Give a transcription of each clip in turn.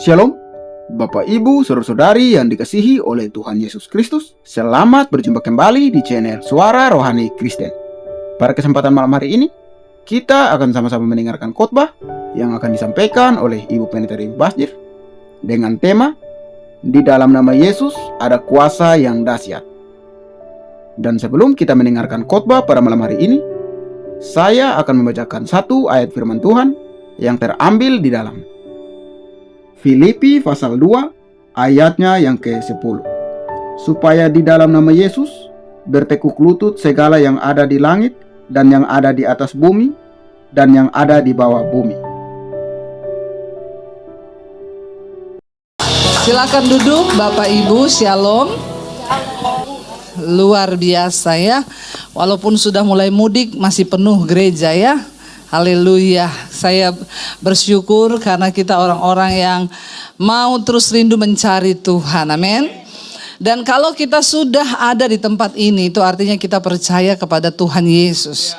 Shalom, Bapak Ibu, Saudara-saudari yang dikasihi oleh Tuhan Yesus Kristus. Selamat berjumpa kembali di channel Suara Rohani Kristen. Pada kesempatan malam hari ini, kita akan sama-sama mendengarkan khotbah yang akan disampaikan oleh Ibu Pendeta Basjir dengan tema Di dalam nama Yesus ada kuasa yang dahsyat. Dan sebelum kita mendengarkan khotbah pada malam hari ini, saya akan membacakan satu ayat firman Tuhan yang terambil di dalam Filipi pasal 2 ayatnya yang ke-10. Supaya di dalam nama Yesus bertekuk lutut segala yang ada di langit dan yang ada di atas bumi dan yang ada di bawah bumi. Silakan duduk Bapak Ibu, Shalom. Luar biasa ya. Walaupun sudah mulai mudik masih penuh gereja ya. Haleluya. Saya bersyukur karena kita orang-orang yang mau terus rindu mencari Tuhan. Amin. Dan kalau kita sudah ada di tempat ini, itu artinya kita percaya kepada Tuhan Yesus.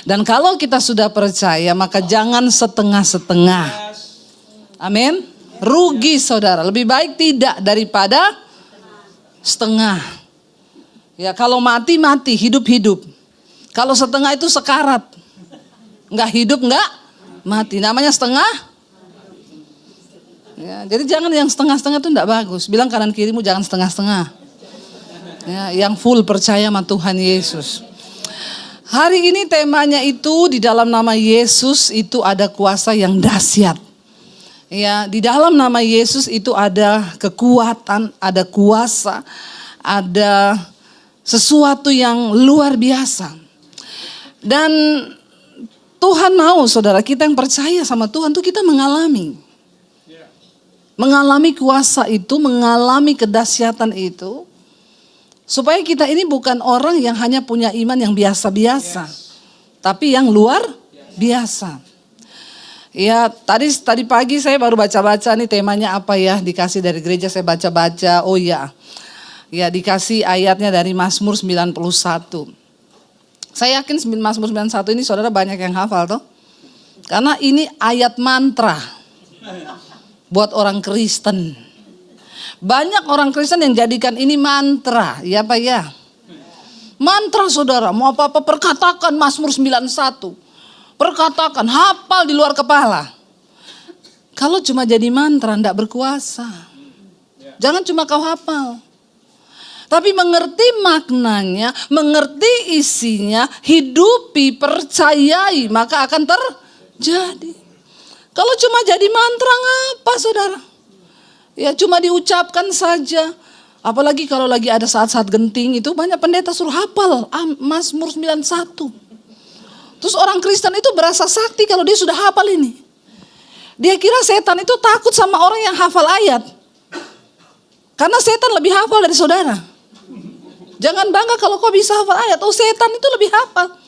Dan kalau kita sudah percaya, maka jangan setengah-setengah. Amin. Rugi saudara. Lebih baik tidak daripada setengah. Ya, kalau mati, hidup. Kalau setengah itu sekarat. Enggak hidup, enggak mati. Namanya setengah. Ya, jadi jangan yang setengah-setengah itu enggak bagus. Bilang kanan kirimu jangan setengah-setengah. Ya, yang full percaya sama Tuhan Yesus. Hari ini temanya itu di dalam nama Yesus itu ada kuasa yang dahsyat. Ya, di dalam nama Yesus itu ada kekuatan, ada kuasa, ada sesuatu yang luar biasa. Dan Tuhan mau saudara kita yang percaya sama Tuhan tuh kita mengalami kuasa itu, mengalami kedahsyatan itu. Supaya kita ini bukan orang yang hanya punya iman yang biasa-biasa. Tapi yang luar biasa. Ya tadi pagi saya baru baca-baca nih temanya apa ya. Dikasih dari gereja saya baca-baca. Oh ya. Ya dikasih ayatnya dari Mazmur 91. Saya yakin Mazmur 91 ini saudara banyak yang hafal toh. Karena ini ayat mantra buat orang Kristen. Banyak orang Kristen yang jadikan ini mantra. Ya Pak ya. Mantra saudara, mau apa-apa perkatakan Mazmur 91. Perkatakan, hafal di luar kepala. Kalau cuma jadi mantra enggak berkuasa. Jangan cuma kau hafal. Tapi mengerti maknanya, mengerti isinya, hidupi, percayai, maka akan terjadi. Kalau cuma jadi mantra ngapa saudara? Ya cuma diucapkan saja. Apalagi kalau lagi ada saat-saat genting itu banyak pendeta suruh hafal Mazmur 91. Terus orang Kristen itu berasa sakti kalau dia sudah hafal ini. Dia kira setan itu takut sama orang yang hafal ayat. Karena setan lebih hafal dari saudara. Jangan bangga kalau kau bisa hafal ayat. Oh setan itu lebih hafal.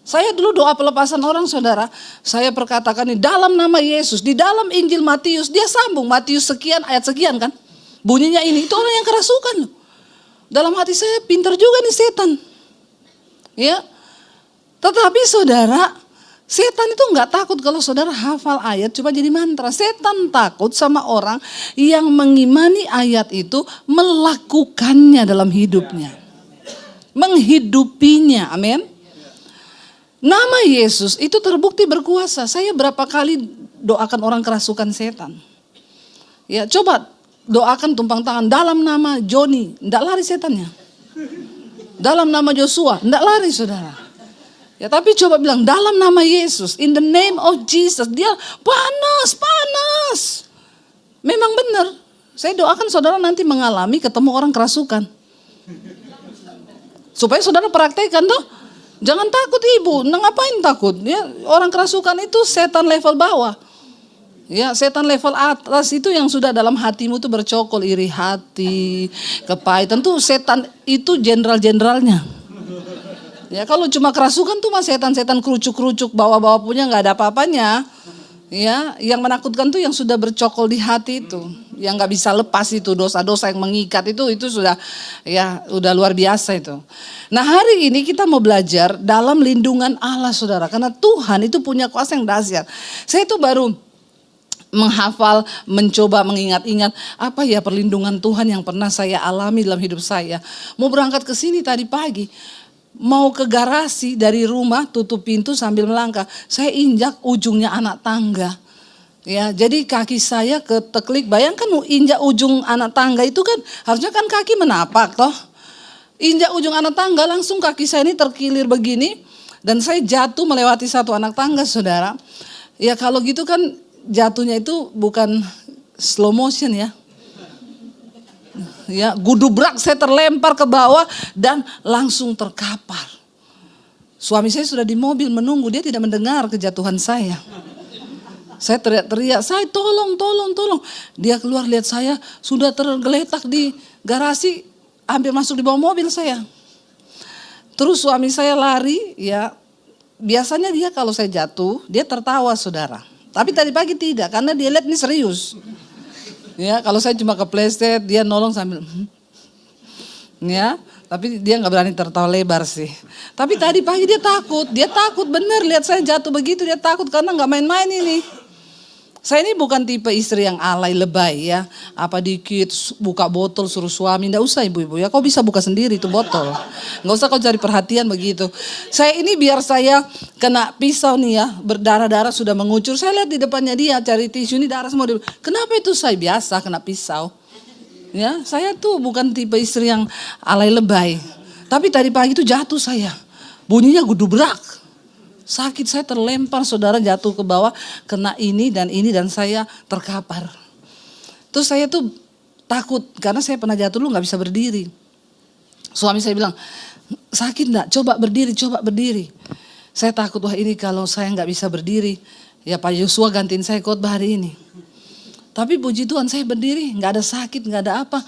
Saya dulu doa pelepasan orang saudara. Saya perkatakan ini dalam nama Yesus. Di dalam Injil Matius. Dia sambung Matius sekian ayat sekian kan. Bunyinya ini. Itu orang yang kerasukan loh. Dalam hati saya pintar juga nih setan. Ya. Tetapi saudara. Setan itu gak takut kalau saudara hafal ayat cuma jadi mantra. Setan takut sama orang yang mengimani ayat itu. Melakukannya dalam hidupnya. Menghidupinya, amin. Nama Yesus itu terbukti berkuasa. Saya berapa kali doakan orang kerasukan setan. Ya coba doakan tumpang tangan dalam nama Joni, enggak lari setannya. Dalam nama Joshua, enggak lari saudara. Ya tapi coba bilang dalam nama Yesus, in the name of Jesus, dia panas. Memang benar. Saya doakan saudara nanti mengalami ketemu orang kerasukan. Supaya saudara praktekkan tuh. Jangan takut ibu, ngapain takut? Ya, orang kerasukan itu setan level bawah. Ya, setan level atas itu yang sudah dalam hatimu tuh bercokol, iri hati, kepahitan tuh setan itu jenderal-jenderalnya. Ya, kalau cuma kerasukan tuh mah setan-setan kerucuk-kerucuk bawa-bawa punya nggak ada apa-apanya. Ya, yang menakutkan tuh yang sudah bercokol di hati itu, yang nggak bisa lepas itu dosa-dosa yang mengikat itu sudah ya udah luar biasa itu. Nah hari ini kita mau belajar dalam lindungan Allah saudara, karena Tuhan itu punya kuasa yang dahsyat. Saya itu baru menghafal, mencoba mengingat-ingat apa ya perlindungan Tuhan yang pernah saya alami dalam hidup saya. Mau berangkat ke sini tadi pagi, mau ke garasi dari rumah, tutup pintu sambil melangkah, saya injak ujungnya anak tangga. Ya, jadi kaki saya keteklik. Bayangkan injak ujung anak tangga itu kan harusnya kan kaki menapak toh. Injak ujung anak tangga langsung kaki saya ini terkilir begini dan saya jatuh melewati satu anak tangga, saudara. Ya kalau gitu kan jatuhnya itu bukan slow motion ya. Ya, gudubrak saya terlempar ke bawah dan langsung terkapar. Suami saya sudah di mobil menunggu, dia tidak mendengar kejatuhan saya. Saya teriak-teriak, "Saya tolong, tolong, tolong." Dia keluar lihat saya sudah tergeletak di garasi, hampir masuk di bawah mobil saya. Terus suami saya lari, ya biasanya dia kalau saya jatuh, dia tertawa, saudara. Tapi tadi pagi tidak, karena dia lihat ini serius. Ya, kalau saya cuma kepleset, dia nolong sambil ya, tapi dia nggak berani tertawa lebar sih. Tapi tadi pagi dia takut bener lihat saya jatuh begitu, dia takut karena nggak main-main ini. Saya ini bukan tipe istri yang alay lebay ya. Apa dikit buka botol suruh suami. Nggak usah ibu-ibu ya. Kau bisa buka sendiri itu botol. Nggak usah kau cari perhatian begitu. Saya ini biar saya kena pisau nih ya. Berdarah-darah sudah mengucur. Saya lihat di depannya dia cari tisu ini darah semua. Kenapa itu saya biasa kena pisau. Ya, saya tuh bukan tipe istri yang alay lebay. Tapi tadi pagi itu jatuh saya. Bunyinya gudubrak. Sakit, saya terlempar, saudara, jatuh ke bawah, kena ini dan saya terkapar. Terus saya tuh takut karena saya pernah jatuh dulu nggak bisa berdiri. Suami saya bilang, "Sakit enggak? Coba berdiri, coba berdiri." Saya takut, wah ini kalau saya nggak bisa berdiri, ya Pak Yosua gantiin saya khotbah hari ini. Tapi puji Tuhan saya berdiri, nggak ada sakit, nggak ada apa.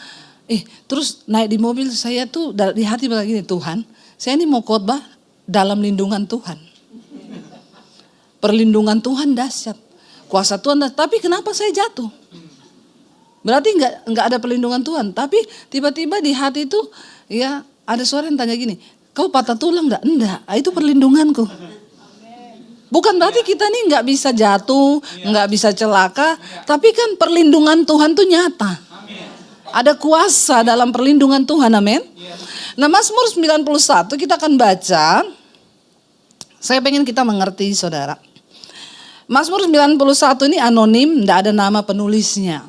Terus naik di mobil saya tuh di hati bilang gini, Tuhan, saya ini mau khotbah dalam lindungan Tuhan. Perlindungan Tuhan dahsyat, kuasa Tuhan dahsyat. Tapi kenapa saya jatuh? Berarti nggak ada perlindungan Tuhan. Tapi tiba-tiba di hati itu ya ada suara yang tanya gini, kau patah tulang nggak? Enggak, itu perlindunganku. Bukan berarti kita nih nggak bisa jatuh, nggak bisa celaka. Tapi kan perlindungan Tuhan tuh nyata. Ada kuasa dalam perlindungan Tuhan, amin. Nah, Mazmur 91 kita akan baca. Saya pengen kita mengerti, saudara. Mazmur 91 ini anonim, tidak ada nama penulisnya.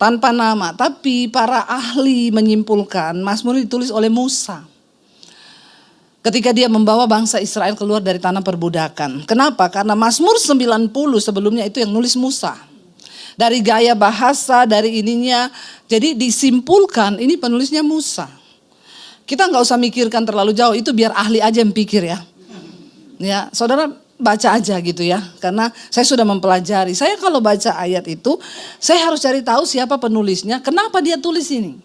Tanpa nama, tapi para ahli menyimpulkan Mazmur ditulis oleh Musa. Ketika dia membawa bangsa Israel keluar dari tanah perbudakan. Kenapa? Karena Mazmur 90 sebelumnya itu yang nulis Musa. Dari gaya bahasa, dari ininya. Jadi disimpulkan ini penulisnya Musa. Kita nggak usah mikirkan terlalu jauh, itu biar ahli aja yang pikir ya. Ya, saudara baca aja gitu ya, karena saya sudah mempelajari. Saya kalau baca ayat itu, saya harus cari tahu siapa penulisnya, kenapa dia tulis ini.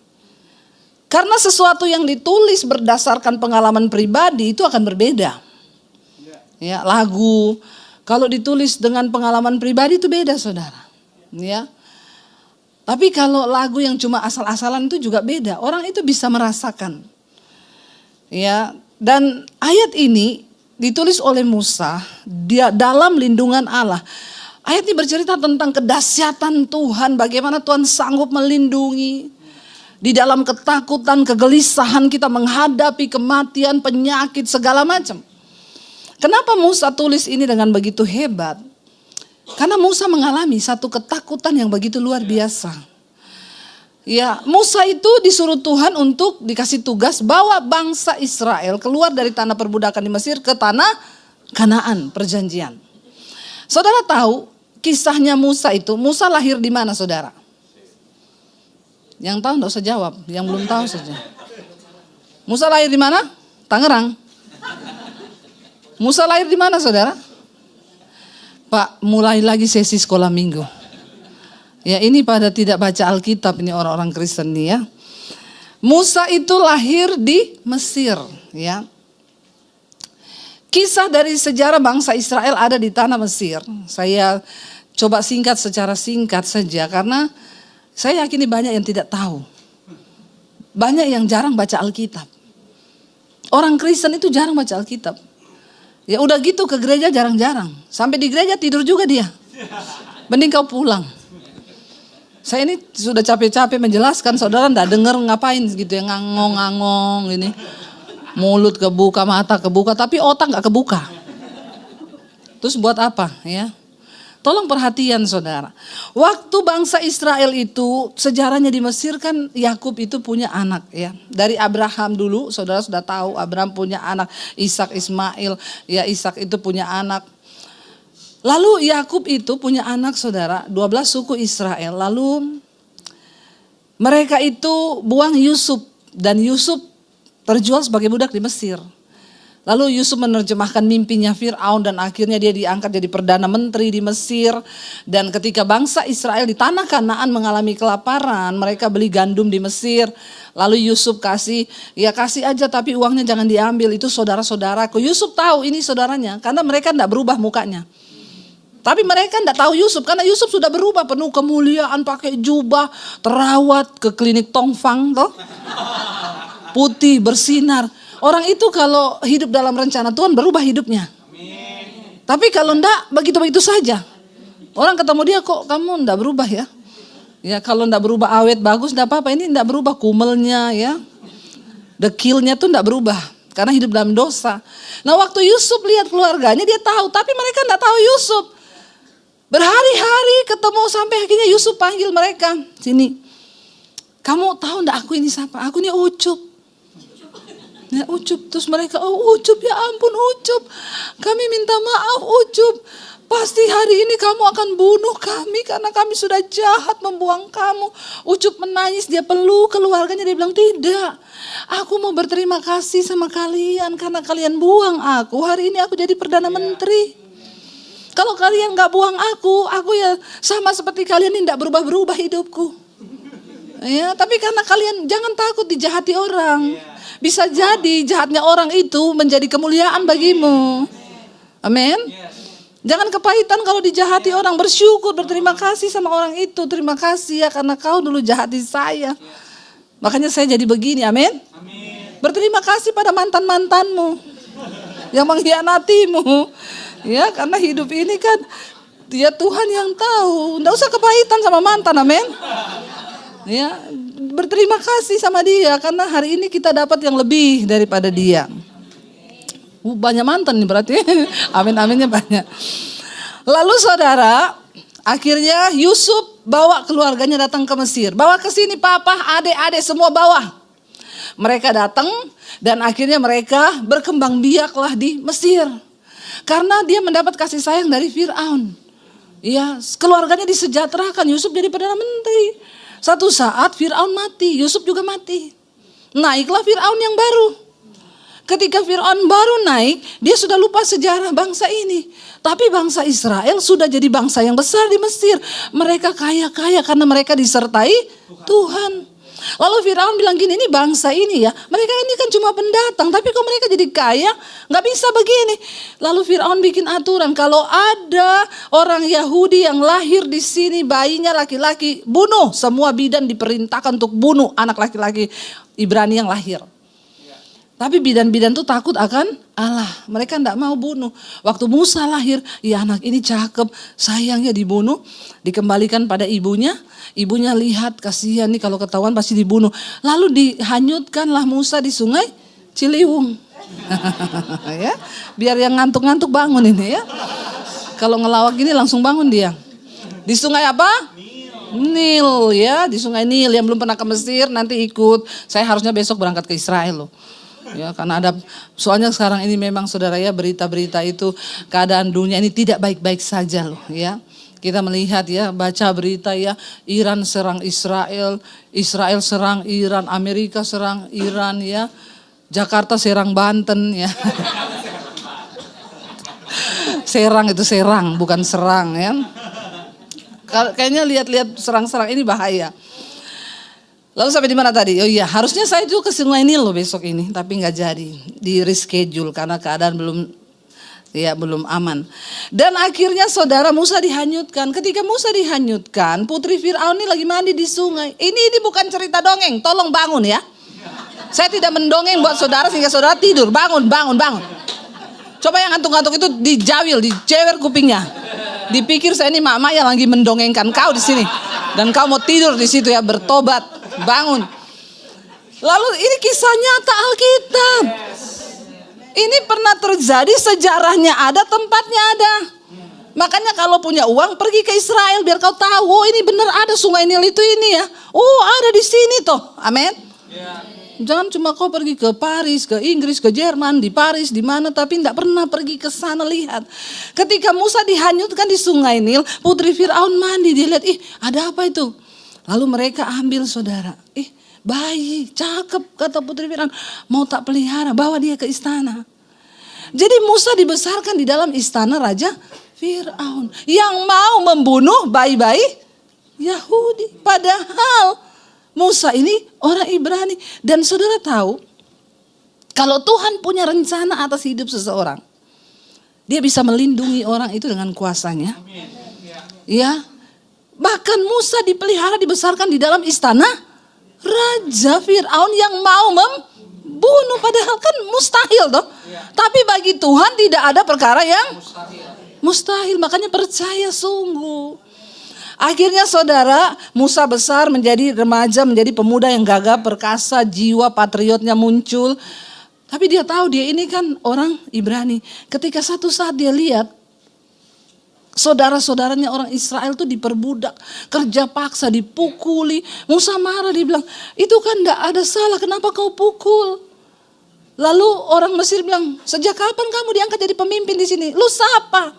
Karena sesuatu yang ditulis berdasarkan pengalaman pribadi itu akan berbeda. Ya, lagu kalau ditulis dengan pengalaman pribadi itu beda, saudara. Ya. Tapi kalau lagu yang cuma asal-asalan itu juga beda. Orang itu bisa merasakan. Ya, dan ayat ini ditulis oleh Musa, dia dalam lindungan Allah. Ayat ini bercerita tentang kedahsyatan Tuhan, bagaimana Tuhan sanggup melindungi. Di dalam ketakutan, kegelisahan kita menghadapi kematian, penyakit, segala macam. Kenapa Musa tulis ini dengan begitu hebat? Karena Musa mengalami satu ketakutan yang begitu luar biasa. Ya, Musa itu disuruh Tuhan untuk dikasih tugas bawa bangsa Israel keluar dari tanah perbudakan di Mesir ke tanah Kanaan, perjanjian. Saudara tahu kisahnya Musa itu, Musa lahir di mana, saudara? Yang tahu enggak usah jawab, yang belum tahu saja. Musa lahir di mana? Tangerang. Musa lahir di mana, saudara? Pak, mulai lagi sesi sekolah minggu. Ya, ini pada tidak baca Alkitab ini orang-orang Kristen nih ya. Musa itu lahir di Mesir ya. Kisah dari sejarah bangsa Israel ada di tanah Mesir. Saya coba singkat secara singkat saja karena saya yakin banyak yang tidak tahu. Banyak yang jarang baca Alkitab. Orang Kristen itu jarang baca Alkitab. Ya udah gitu ke gereja jarang-jarang. Sampai di gereja tidur juga dia. Mending kau pulang. Saya ini sudah capek-capek menjelaskan, saudara nggak dengar ngapain gitu ya, ngangong-ngangong ini. Mulut kebuka, mata kebuka, tapi otak nggak kebuka. Terus buat apa ya? Tolong perhatian saudara. Waktu bangsa Israel itu sejarahnya di Mesir kan Yakub itu punya anak ya. Dari Abraham dulu saudara sudah tahu Abraham punya anak Ishak, Ismail. Ya Ishak itu punya anak. Lalu Yakub itu punya anak saudara 12 suku Israel. Lalu mereka itu buang Yusuf dan Yusuf terjual sebagai budak di Mesir. Lalu Yusuf menerjemahkan mimpinya Fir'aun dan akhirnya dia diangkat jadi Perdana Menteri di Mesir. Dan ketika bangsa Israel di tanah Kanaan mengalami kelaparan, mereka beli gandum di Mesir. Lalu Yusuf kasih aja tapi uangnya jangan diambil, itu saudara-saudaraku. Yusuf tahu ini saudaranya karena mereka tidak berubah mukanya. Tapi mereka tidak tahu Yusuf karena Yusuf sudah berubah, penuh kemuliaan, pakai jubah, terawat ke klinik Tongfang toh. Putih, bersinar. Orang itu kalau hidup dalam rencana Tuhan berubah hidupnya. Amin. Tapi kalau enggak begitu-begitu saja. Orang ketemu dia, kok kamu enggak berubah ya? Ya kalau enggak berubah awet bagus enggak apa-apa. Ini enggak berubah kumelnya ya. Dekilnya tuh enggak berubah karena hidup dalam dosa. Nah waktu Yusuf lihat keluarganya dia tahu, tapi mereka enggak tahu Yusuf. Berhari-hari ketemu sampai akhirnya Yusuf panggil mereka. Sini. Kamu tahu enggak aku ini siapa? Aku ini Ucup. Ya Ucup, terus mereka, oh Ucup, ya ampun Ucup, kami minta maaf Ucup, pasti hari ini kamu akan bunuh kami karena kami sudah jahat membuang kamu. Ucup menangis, dia peluk keluarganya, dia bilang tidak, aku mau berterima kasih sama kalian karena kalian buang aku, hari ini aku jadi Perdana Menteri. Kalau kalian gak buang aku ya sama seperti kalian ini gak berubah-berubah hidupku. Ya, tapi karena kalian jangan takut dijahati orang. Bisa jadi jahatnya orang itu menjadi kemuliaan bagimu. Amin. Jangan kepahitan kalau dijahati orang, bersyukur, berterima kasih sama orang itu. Terima kasih ya karena kau dulu jahati saya. Makanya saya jadi begini, amin. Berterima kasih pada mantan-mantanmu yang mengkhianatimu. Ya, karena hidup ini kan dia Tuhan yang tahu. Enggak usah kepahitan sama mantan, amin. Ya, berterima kasih sama dia karena hari ini kita dapat yang lebih daripada dia. Banyak mantan nih berarti. Amin-aminnya banyak. Lalu saudara, akhirnya Yusuf bawa keluarganya datang ke Mesir. Bawa ke sini papa, adik-adik semua bawa. Mereka datang dan akhirnya mereka berkembang biaklah di Mesir. Karena dia mendapat kasih sayang dari Fir'aun. Ya, keluarganya disejahterakan, Yusuf jadi Perdana Menteri. Satu saat Fir'aun mati, Yusuf juga mati. Naiklah Fir'aun yang baru. Ketika Fir'aun baru naik, dia sudah lupa sejarah bangsa ini. Tapi bangsa Israel sudah jadi bangsa yang besar di Mesir. Mereka kaya-kaya karena mereka disertai Tuhan. Lalu Fir'aun bilang gini, ini bangsa ini ya, mereka ini kan cuma pendatang, tapi kok mereka jadi kaya, gak bisa begini. Lalu Fir'aun bikin aturan, kalau ada orang Yahudi yang lahir di sini, bayinya laki-laki, bunuh. Semua bidan diperintahkan untuk bunuh anak laki-laki Ibrani yang lahir. Tapi bidan-bidan tuh takut akan Allah, mereka enggak mau bunuh. Waktu Musa lahir, ya anak ini cakep, sayangnya dibunuh, dikembalikan pada ibunya. Ibunya lihat, kasihan nih kalau ketahuan pasti dibunuh. Lalu dihanyutkanlah Musa di sungai Ciliwung. Ya, biar yang ngantuk-ngantuk bangun ini ya. Kalau ngelawak gini langsung bangun dia. Di sungai apa? Nil ya, di sungai Nil. Yang belum pernah ke Mesir nanti ikut. Saya harusnya besok berangkat ke Israel loh. Ya, karena ada, soalnya sekarang ini memang saudara ya, berita-berita itu keadaan dunia ini tidak baik-baik saja loh ya. Kita melihat ya, baca berita ya, Iran serang Israel, Israel serang Iran, Amerika serang Iran ya, Jakarta serang Banten ya. Serang itu serang, bukan serang ya. Kayaknya lihat-lihat serang-serang ini bahaya. Lalu sampai di mana tadi? Oh iya, harusnya saya juga ke Sungai Nil loh besok ini, tapi nggak jadi, di reschedule karena keadaan belum aman. Dan akhirnya saudara Musa dihanyutkan. Ketika Musa dihanyutkan, putri Fir'aun ini lagi mandi di sungai. Ini bukan cerita dongeng, tolong bangun ya. Saya tidak mendongeng buat saudara sehingga saudara tidur. Bangun. Coba yang ngantuk-ngantuk itu dijawil, dicewer kupingnya. Dipikir saya ini mak-mak yang lagi mendongengkan kau di sini. Dan kau mau tidur di situ ya, bertobat, bangun. Lalu ini kisah nyata Alkitab. Ini pernah terjadi, sejarahnya ada, tempatnya ada. Makanya kalau punya uang pergi ke Israel biar kau tahu, oh ini benar ada sungai Nil itu ini ya. Oh ada di sini toh. Amin. Jangan cuma kau pergi ke Paris, ke Inggris, ke Jerman, di Paris, di mana, tapi tidak pernah pergi ke sana lihat. Ketika Musa dihanyutkan di sungai Nil, putri Firaun mandi, dia lihat, ih ada apa itu? Lalu mereka ambil saudara, bayi, cakep kata putri Firaun, mau tak pelihara, bawa dia ke istana. Jadi Musa dibesarkan di dalam istana Raja Firaun yang mau membunuh bayi-bayi Yahudi. Padahal Musa ini orang Ibrani. Dan saudara tahu, kalau Tuhan punya rencana atas hidup seseorang, dia bisa melindungi orang itu dengan kuasanya. Ya, bahkan Musa dipelihara, dibesarkan di dalam istana Raja Firaun yang mau membunuh. Padahal kan mustahil toh. Tapi bagi Tuhan tidak ada perkara yang mustahil. Makanya percaya sungguh. Akhirnya saudara, Musa besar menjadi remaja, menjadi pemuda yang gagah perkasa, jiwa patriotnya muncul. Tapi dia tahu dia ini kan orang Ibrani. Ketika satu saat dia lihat saudara-saudaranya orang Israel tuh diperbudak, kerja paksa, dipukuli. Musa marah, dia bilang, itu kan enggak ada salah, kenapa kau pukul? Lalu orang Mesir bilang, sejak kapan kamu diangkat jadi pemimpin di sini? Lu siapa?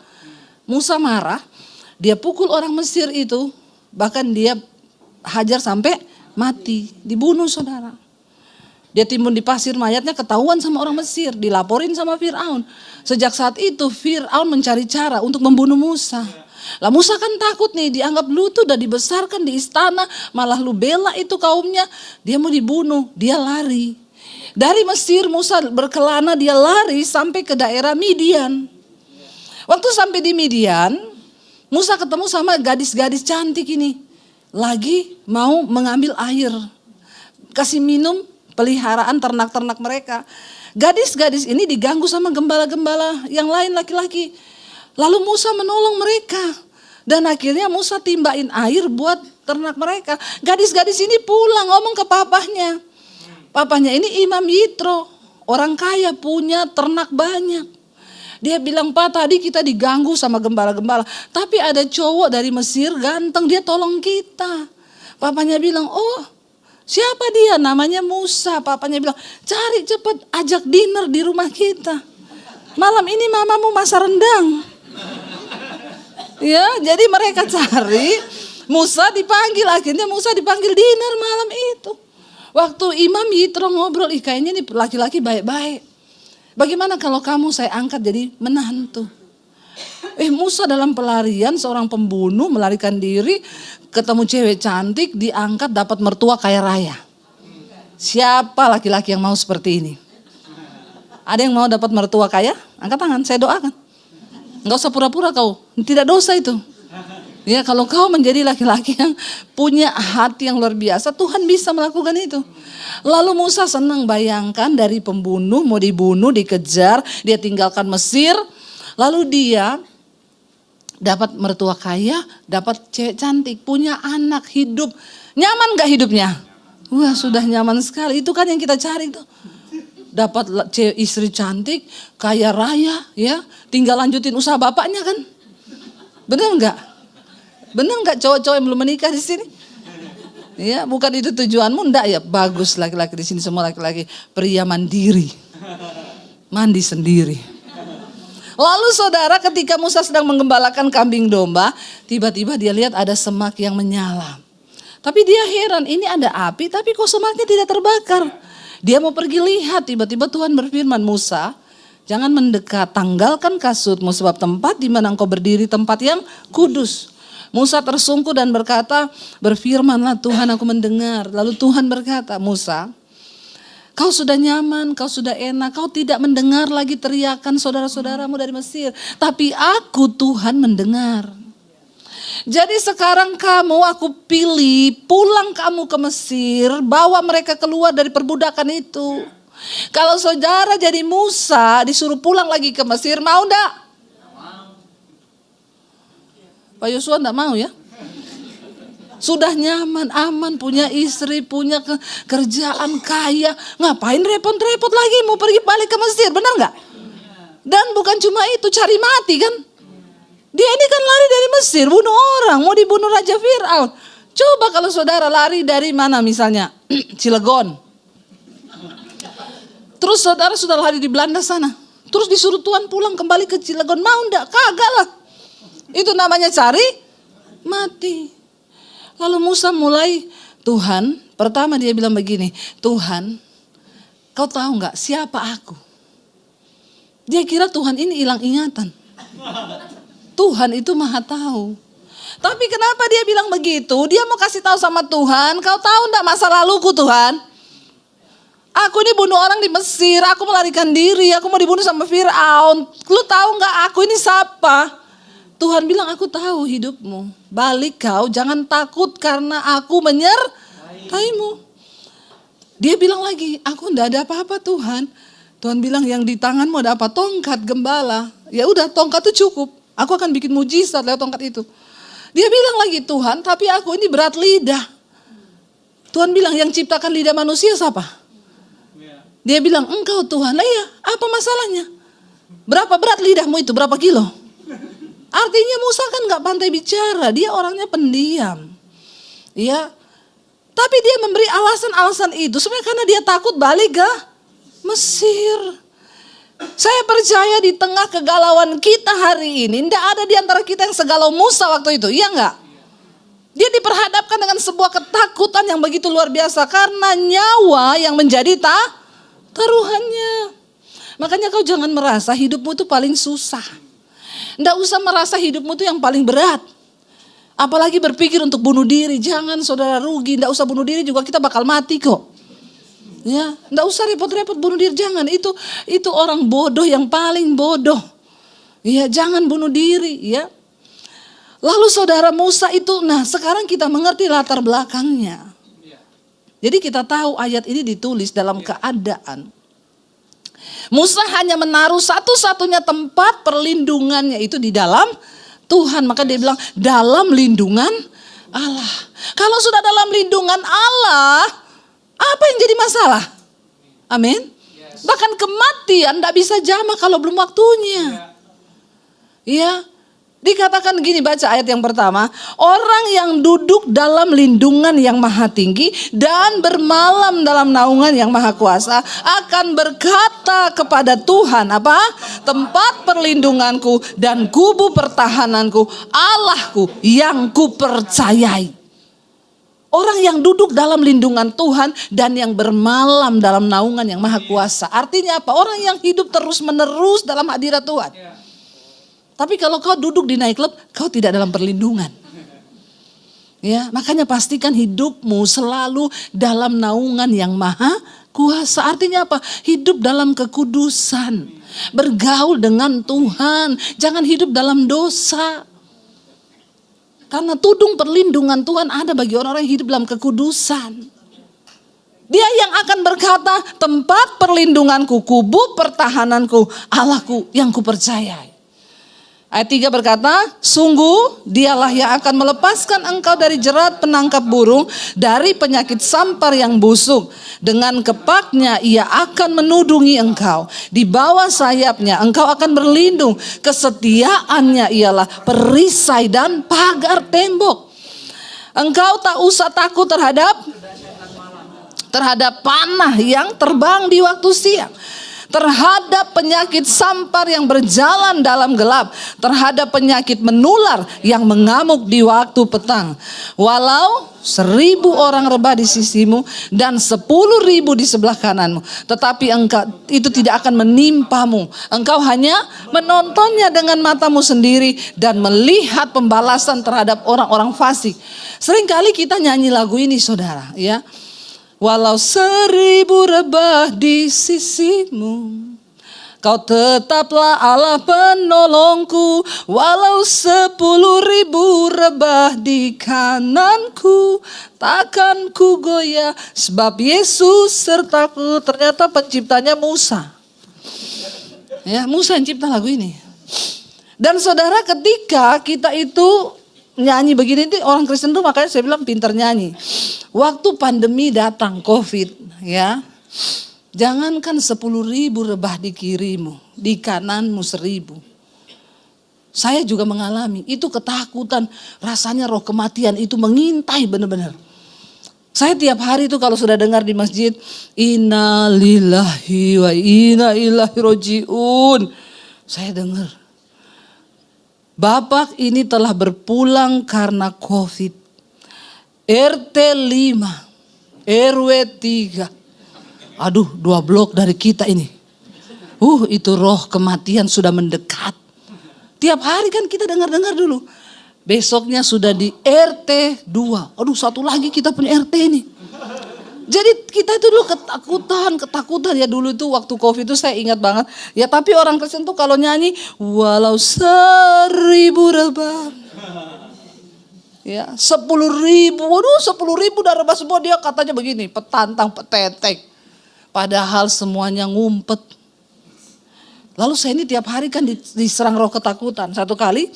Musa marah, dia pukul orang Mesir itu, bahkan dia hajar sampai mati, dibunuh saudara. Dia timbun di pasir, mayatnya ketahuan sama orang Mesir, dilaporin sama Firaun. Sejak saat itu Firaun mencari cara untuk membunuh Musa. Lah Musa kan takut nih, dianggap lu tuh udah dibesarkan di istana, malah lu bela itu kaumnya, dia mau dibunuh, dia lari. Dari Mesir Musa berkelana, dia lari sampai ke daerah Midian. Waktu sampai di Midian, Musa ketemu sama gadis-gadis cantik ini. Lagi mau mengambil air, kasih minum peliharaan ternak-ternak mereka. Gadis-gadis ini diganggu sama gembala-gembala yang lain laki-laki. Lalu Musa menolong mereka. Dan akhirnya Musa timbain air buat ternak mereka. Gadis-gadis ini pulang ngomong ke papahnya. Papahnya ini Imam Yitro, orang kaya, punya ternak banyak. Dia bilang, Pak tadi kita diganggu sama gembala-gembala. Tapi ada cowok dari Mesir ganteng, dia tolong kita. Papanya bilang, oh siapa dia? Namanya Musa. Papanya bilang, cari cepet, ajak dinner di rumah kita. Malam ini mamamu masak rendang. Ya, jadi mereka cari, Musa dipanggil. Akhirnya Musa dipanggil dinner malam itu. Waktu Imam Yitro ngobrol, kayaknya ini laki-laki baik-baik. Bagaimana kalau kamu saya angkat jadi menantu? Musa dalam pelarian, seorang pembunuh melarikan diri, ketemu cewek cantik, diangkat dapat mertua kaya raya. Siapa laki-laki yang mau seperti ini? Ada yang mau dapat mertua kaya? Angkat tangan, saya doakan. Enggak usah pura-pura kau, tidak dosa itu. Ya, kalau kau menjadi laki-laki yang punya hati yang luar biasa, Tuhan bisa melakukan itu. Lalu Musa senang, bayangkan dari pembunuh mau dibunuh, dikejar, dia tinggalkan Mesir. Lalu dia dapat mertua kaya, dapat cewek cantik, punya anak, hidup. Nyaman gak hidupnya? Wah, sudah nyaman sekali. Itu kan yang kita cari tuh. Dapat istri cantik, kaya raya, ya, tinggal lanjutin usaha bapaknya kan? Benar nggak? Benar nggak cowok-cowok yang belum menikah di sini? Ya, bukan itu tujuanmu, enggak ya? Bagus laki-laki di sini semua laki-laki pria mandiri, mandi sendiri. Lalu saudara, ketika Musa sedang menggembalakan kambing domba, tiba-tiba dia lihat ada semak yang menyala. Tapi dia heran, ini ada api, tapi kok semaknya tidak terbakar? Dia mau pergi lihat, tiba-tiba Tuhan berfirman, Musa, jangan mendekat, tanggalkan kasutmu sebab tempat di mana engkau berdiri tempat yang kudus. Musa tersungkur dan berkata, berfirmanlah Tuhan, aku mendengar. Lalu Tuhan berkata, Musa, kau sudah nyaman, kau sudah enak, kau tidak mendengar lagi teriakan saudara-saudaramu dari Mesir. Tapi aku Tuhan mendengar. Jadi sekarang kamu aku pilih, pulang kamu ke Mesir, bawa mereka keluar dari perbudakan itu. Kalau saudara jadi Musa, disuruh pulang lagi ke Mesir, mau enggak? Pak Yosua enggak mau ya? Sudah nyaman, aman, punya istri, punya kerjaan, kaya. Ngapain repot-repot lagi mau pergi balik ke Mesir, benar nggak? Dan bukan cuma itu, cari mati kan. Dia ini kan lari dari Mesir, bunuh orang, mau dibunuh Raja Fir'aun. Coba kalau saudara lari dari mana misalnya, Cilegon. Terus saudara sudah lari di Belanda sana. Terus disuruh Tuhan pulang kembali ke Cilegon, mau ndak? Kagak lah. Itu namanya cari mati. Lalu Musa mulai, Tuhan, pertama dia bilang begini, Tuhan, kau tahu nggak siapa aku? Dia kira Tuhan ini hilang ingatan. Tuhan itu maha tahu. Tapi kenapa dia bilang begitu? Dia mau kasih tahu sama Tuhan, kau tahu ndak masa laluku Tuhan? Aku ini bunuh orang di Mesir, aku melarikan diri, aku mau dibunuh sama Fir'aun. Lu tahu nggak aku ini siapa? Tuhan bilang, aku tahu hidupmu. Balik kau, jangan takut karena aku menyertaimu. Dia bilang lagi, aku ndak ada apa-apa Tuhan. Tuhan bilang, yang di tanganmu ada apa? Tongkat gembala. Ya udah, tongkat itu cukup. Aku akan bikin mujizat lewat tongkat itu. Dia bilang lagi, Tuhan, tapi aku ini berat lidah. Tuhan bilang, yang ciptakan lidah manusia siapa? Dia bilang, engkau Tuhan. Lah iya, apa masalahnya? Berapa berat lidahmu itu? Berapa kilo? Artinya Musa kan gak pandai bicara. Dia orangnya pendiam. Ya. Tapi dia memberi alasan-alasan itu sebenarnya karena dia takut balik ke Mesir. Saya percaya di tengah kegalauan kita hari ini, tidak ada di antara kita yang segalau Musa waktu itu, iya enggak? Dia diperhadapkan dengan sebuah ketakutan yang begitu luar biasa karena nyawa yang menjadi taruhannya. Makanya kau jangan merasa hidupmu itu paling susah. Tidak usah merasa hidupmu itu yang paling berat. Apalagi berpikir untuk bunuh diri, jangan saudara rugi, tidak usah bunuh diri juga kita bakal mati kok. Ya, enggak usah repot-repot bunuh diri, jangan. Itu orang bodoh yang paling bodoh. Ya, jangan bunuh diri, ya. Lalu saudara Musa itu, nah sekarang kita mengerti latar belakangnya. Jadi kita tahu ayat ini ditulis dalam keadaan Musa hanya menaruh satu-satunya tempat perlindungannya itu di dalam Tuhan. Maka dia bilang, dalam lindungan Allah. Kalau sudah dalam lindungan Allah, apa yang jadi masalah? Amin. Bahkan kematian tidak bisa jamah kalau belum waktunya. Ya, dikatakan gini, baca ayat yang pertama. Orang yang duduk dalam lindungan yang maha tinggi dan bermalam dalam naungan yang maha kuasa akan berkata kepada Tuhan, apa? Tempat perlindunganku dan kubu pertahananku, Allahku yang kupercayai. Orang yang duduk dalam lindungan Tuhan dan yang bermalam dalam naungan yang maha kuasa. Artinya apa? Orang yang hidup terus menerus dalam hadirat Tuhan. Tapi kalau kau duduk di nightclub, kau tidak dalam perlindungan. Ya, makanya pastikan hidupmu selalu dalam naungan yang maha kuasa. Artinya apa? Hidup dalam kekudusan. Bergaul dengan Tuhan. Jangan hidup dalam dosa. Karena tudung perlindungan Tuhan ada bagi orang-orang yang hidup dalam kekudusan. Dia yang akan berkata, tempat perlindunganku, kubu pertahananku, Allahku yang kupercayai. Ayat 3 berkata, sungguh dialah yang akan melepaskan engkau dari jerat penangkap burung, dari penyakit sampar yang busuk. Dengan kepaknya ia akan menudungi engkau. Di bawah sayapnya engkau akan berlindung. Kesetiaannya ialah perisai dan pagar tembok. Engkau tak usah takut terhadap panah yang terbang di waktu siang. Terhadap penyakit sampar yang berjalan dalam gelap, terhadap penyakit menular yang mengamuk di waktu petang. Walau 1.000 orang rebah di sisimu dan 10.000 di sebelah kananmu, tetapi engkau itu tidak akan menimpamu. Engkau hanya menontonnya dengan matamu sendiri dan melihat pembalasan terhadap orang-orang fasik. Seringkali kita nyanyi lagu ini, saudara, ya. Walau 1.000 rebah di sisimu, kau tetaplah Allah penolongku. Walau 10.000 rebah di kananku, takkan ku goyah, sebab Yesus sertaku. Ternyata penciptanya Musa. Ya, Musa yang cipta lagu ini. Dan saudara, ketika kita itu nyanyi begini itu orang Kristen tuh, makanya saya bilang pintar nyanyi. Waktu pandemi datang COVID ya, jangankan 10.000 rebah di kirimu, di kananmu 1.000. Saya juga mengalami itu ketakutan, rasanya roh kematian itu mengintai benar-benar. Saya tiap hari itu kalau sudah dengar di masjid, inna lillahi wa inna ilaihi rojiun, saya dengar, Bapak ini telah berpulang karena COVID. RT 5, RW 3. Aduh, 2 blok dari kita ini. Itu roh kematian sudah mendekat. Tiap hari kan kita dengar-dengar dulu. Besoknya sudah di RT 2. Aduh, satu lagi kita punya RT ini. Jadi kita itu dulu ketakutan ya dulu itu waktu COVID itu saya ingat banget. Ya tapi orang Kristen tuh kalau nyanyi walau 1.000 rebah. Ya 10.000, waduh 10.000 udah rebah semua, dia katanya begini, petantang petetek. Padahal semuanya ngumpet. Lalu saya ini tiap hari kan diserang roh ketakutan. Satu kali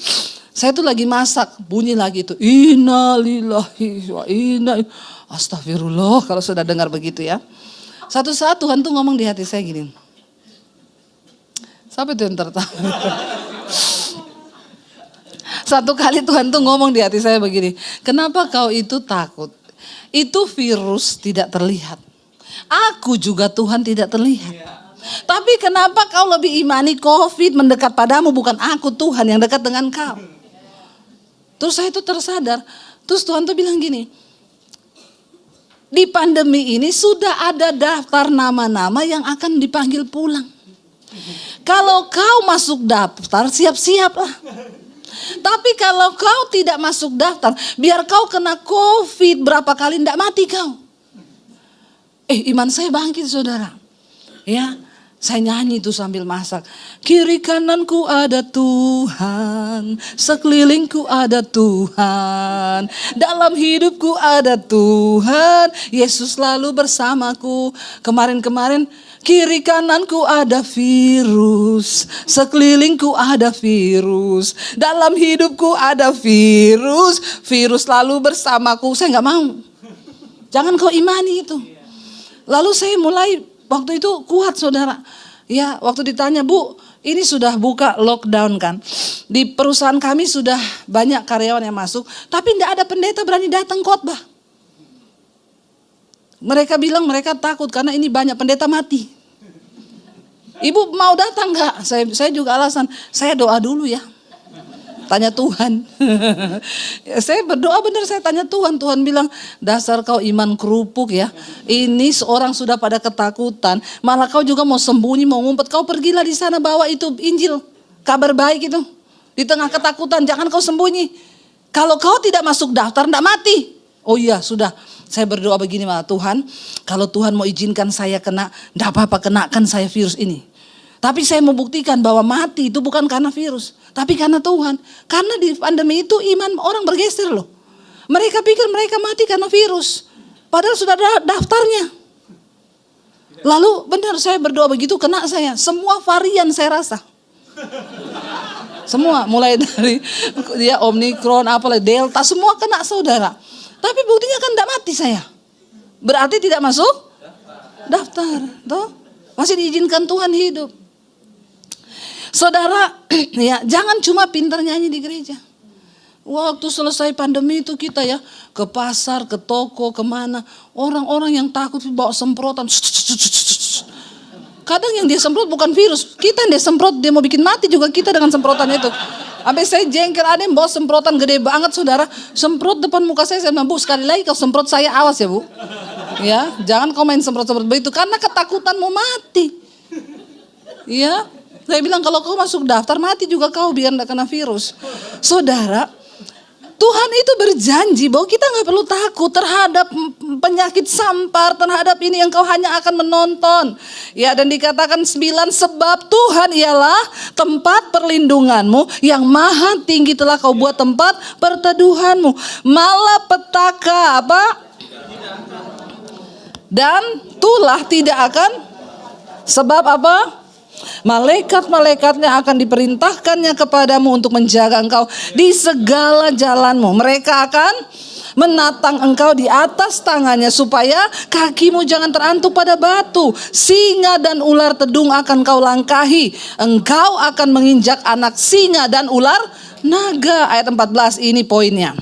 saya tuh lagi masak, bunyi lagi itu innalillahi wa inna ilaihi. Astagfirullah kalau sudah dengar begitu ya. Satu saat Tuhan tuh ngomong di hati saya gini. Siapa itu yang tertawa? Satu kali Tuhan tuh ngomong di hati saya begini. Kenapa kau itu takut? Itu virus tidak terlihat. Aku juga Tuhan tidak terlihat. Tapi kenapa kau lebih imani COVID mendekat padamu, bukan aku Tuhan yang dekat dengan kau? Terus saya itu tersadar. Terus Tuhan tuh bilang gini, di pandemi ini sudah ada daftar nama-nama yang akan dipanggil pulang. Kalau kau masuk daftar, siap-siaplah. Tapi kalau kau tidak masuk daftar, biar kau kena COVID berapa kali tidak mati kau. Iman saya bangkit saudara. Ya, saya nyanyi itu sambil masak. Kiri kananku ada Tuhan, sekelilingku ada Tuhan, dalam hidupku ada Tuhan, Yesus selalu bersamaku. Kemarin-kemarin kiri kananku ada virus, sekelilingku ada virus, dalam hidupku ada virus, virus selalu bersamaku. Saya nggak mau. Jangan kau imani itu. Lalu saya mulai waktu itu kuat saudara. Ya waktu ditanya, Bu ini sudah buka lockdown kan. Di perusahaan kami sudah banyak karyawan yang masuk. Tapi tidak ada pendeta berani datang khotbah. Mereka bilang mereka takut karena ini banyak pendeta mati. Ibu mau datang gak? Saya juga alasan, saya doa dulu ya. Tanya Tuhan. Saya berdoa benar, saya tanya Tuhan. Tuhan bilang, dasar kau iman kerupuk ya. Ini seorang sudah pada ketakutan. Malah kau juga mau sembunyi, mau ngumpet. Kau pergilah di sana bawa itu Injil. Kabar baik itu. Di tengah ketakutan, jangan kau sembunyi. Kalau kau tidak masuk daftar, tidak mati. Oh iya, sudah. Saya berdoa begini, Tuhan. Kalau Tuhan mau izinkan saya kena, tidak apa-apa, kenakan saya virus ini. Tapi saya membuktikan bahwa mati itu bukan karena virus, tapi karena Tuhan. Karena di pandemi itu iman orang bergeser loh. Mereka pikir mereka mati karena virus, padahal sudah ada daftarnya. Lalu benar saya berdoa begitu, kena saya. Semua varian saya rasa. Semua, mulai dari dia Omikron, apalah Delta, semua kena saudara. Tapi buktinya kan tidak mati saya. Berarti tidak masuk daftar, toh? Masih diizinkan Tuhan hidup. Saudara, ya jangan cuma pintar nyanyi di gereja. Waktu selesai pandemi itu kita ya ke pasar, ke toko, kemana. Orang-orang yang takut bawa semprotan. Kadang yang dia semprot bukan virus. Kita yang dia semprot, dia mau bikin mati juga kita dengan semprotan itu. Sampai saya jengkel, ada yang bawa semprotan gede banget saudara. Semprot depan muka saya bilang, Bu sekali lagi kau semprot saya, awas ya Bu. Ya, jangan kau main semprot-semprot begitu. Karena ketakutan mau mati. Ya. Saya bilang kalau kau masuk daftar mati juga kau biar tidak kena virus. Saudara, Tuhan itu berjanji bahwa kita nggak perlu takut terhadap penyakit sampar, terhadap ini yang kau hanya akan menonton. Ya, dan dikatakan 9, sebab Tuhan ialah tempat perlindunganmu, yang maha tinggi telah kau buat tempat perteduhanmu. Malapetaka apa? Dan tulah tidak akan, sebab apa? Malaikat-malaikatnya akan diperintahkannya kepadamu untuk menjaga engkau di segala jalanmu. Mereka akan menatang engkau di atas tangannya supaya kakimu jangan terantuk pada batu. Singa dan ular tedung akan kau langkahi. Engkau akan menginjak anak singa dan ular naga. Ayat 14 ini poinnya.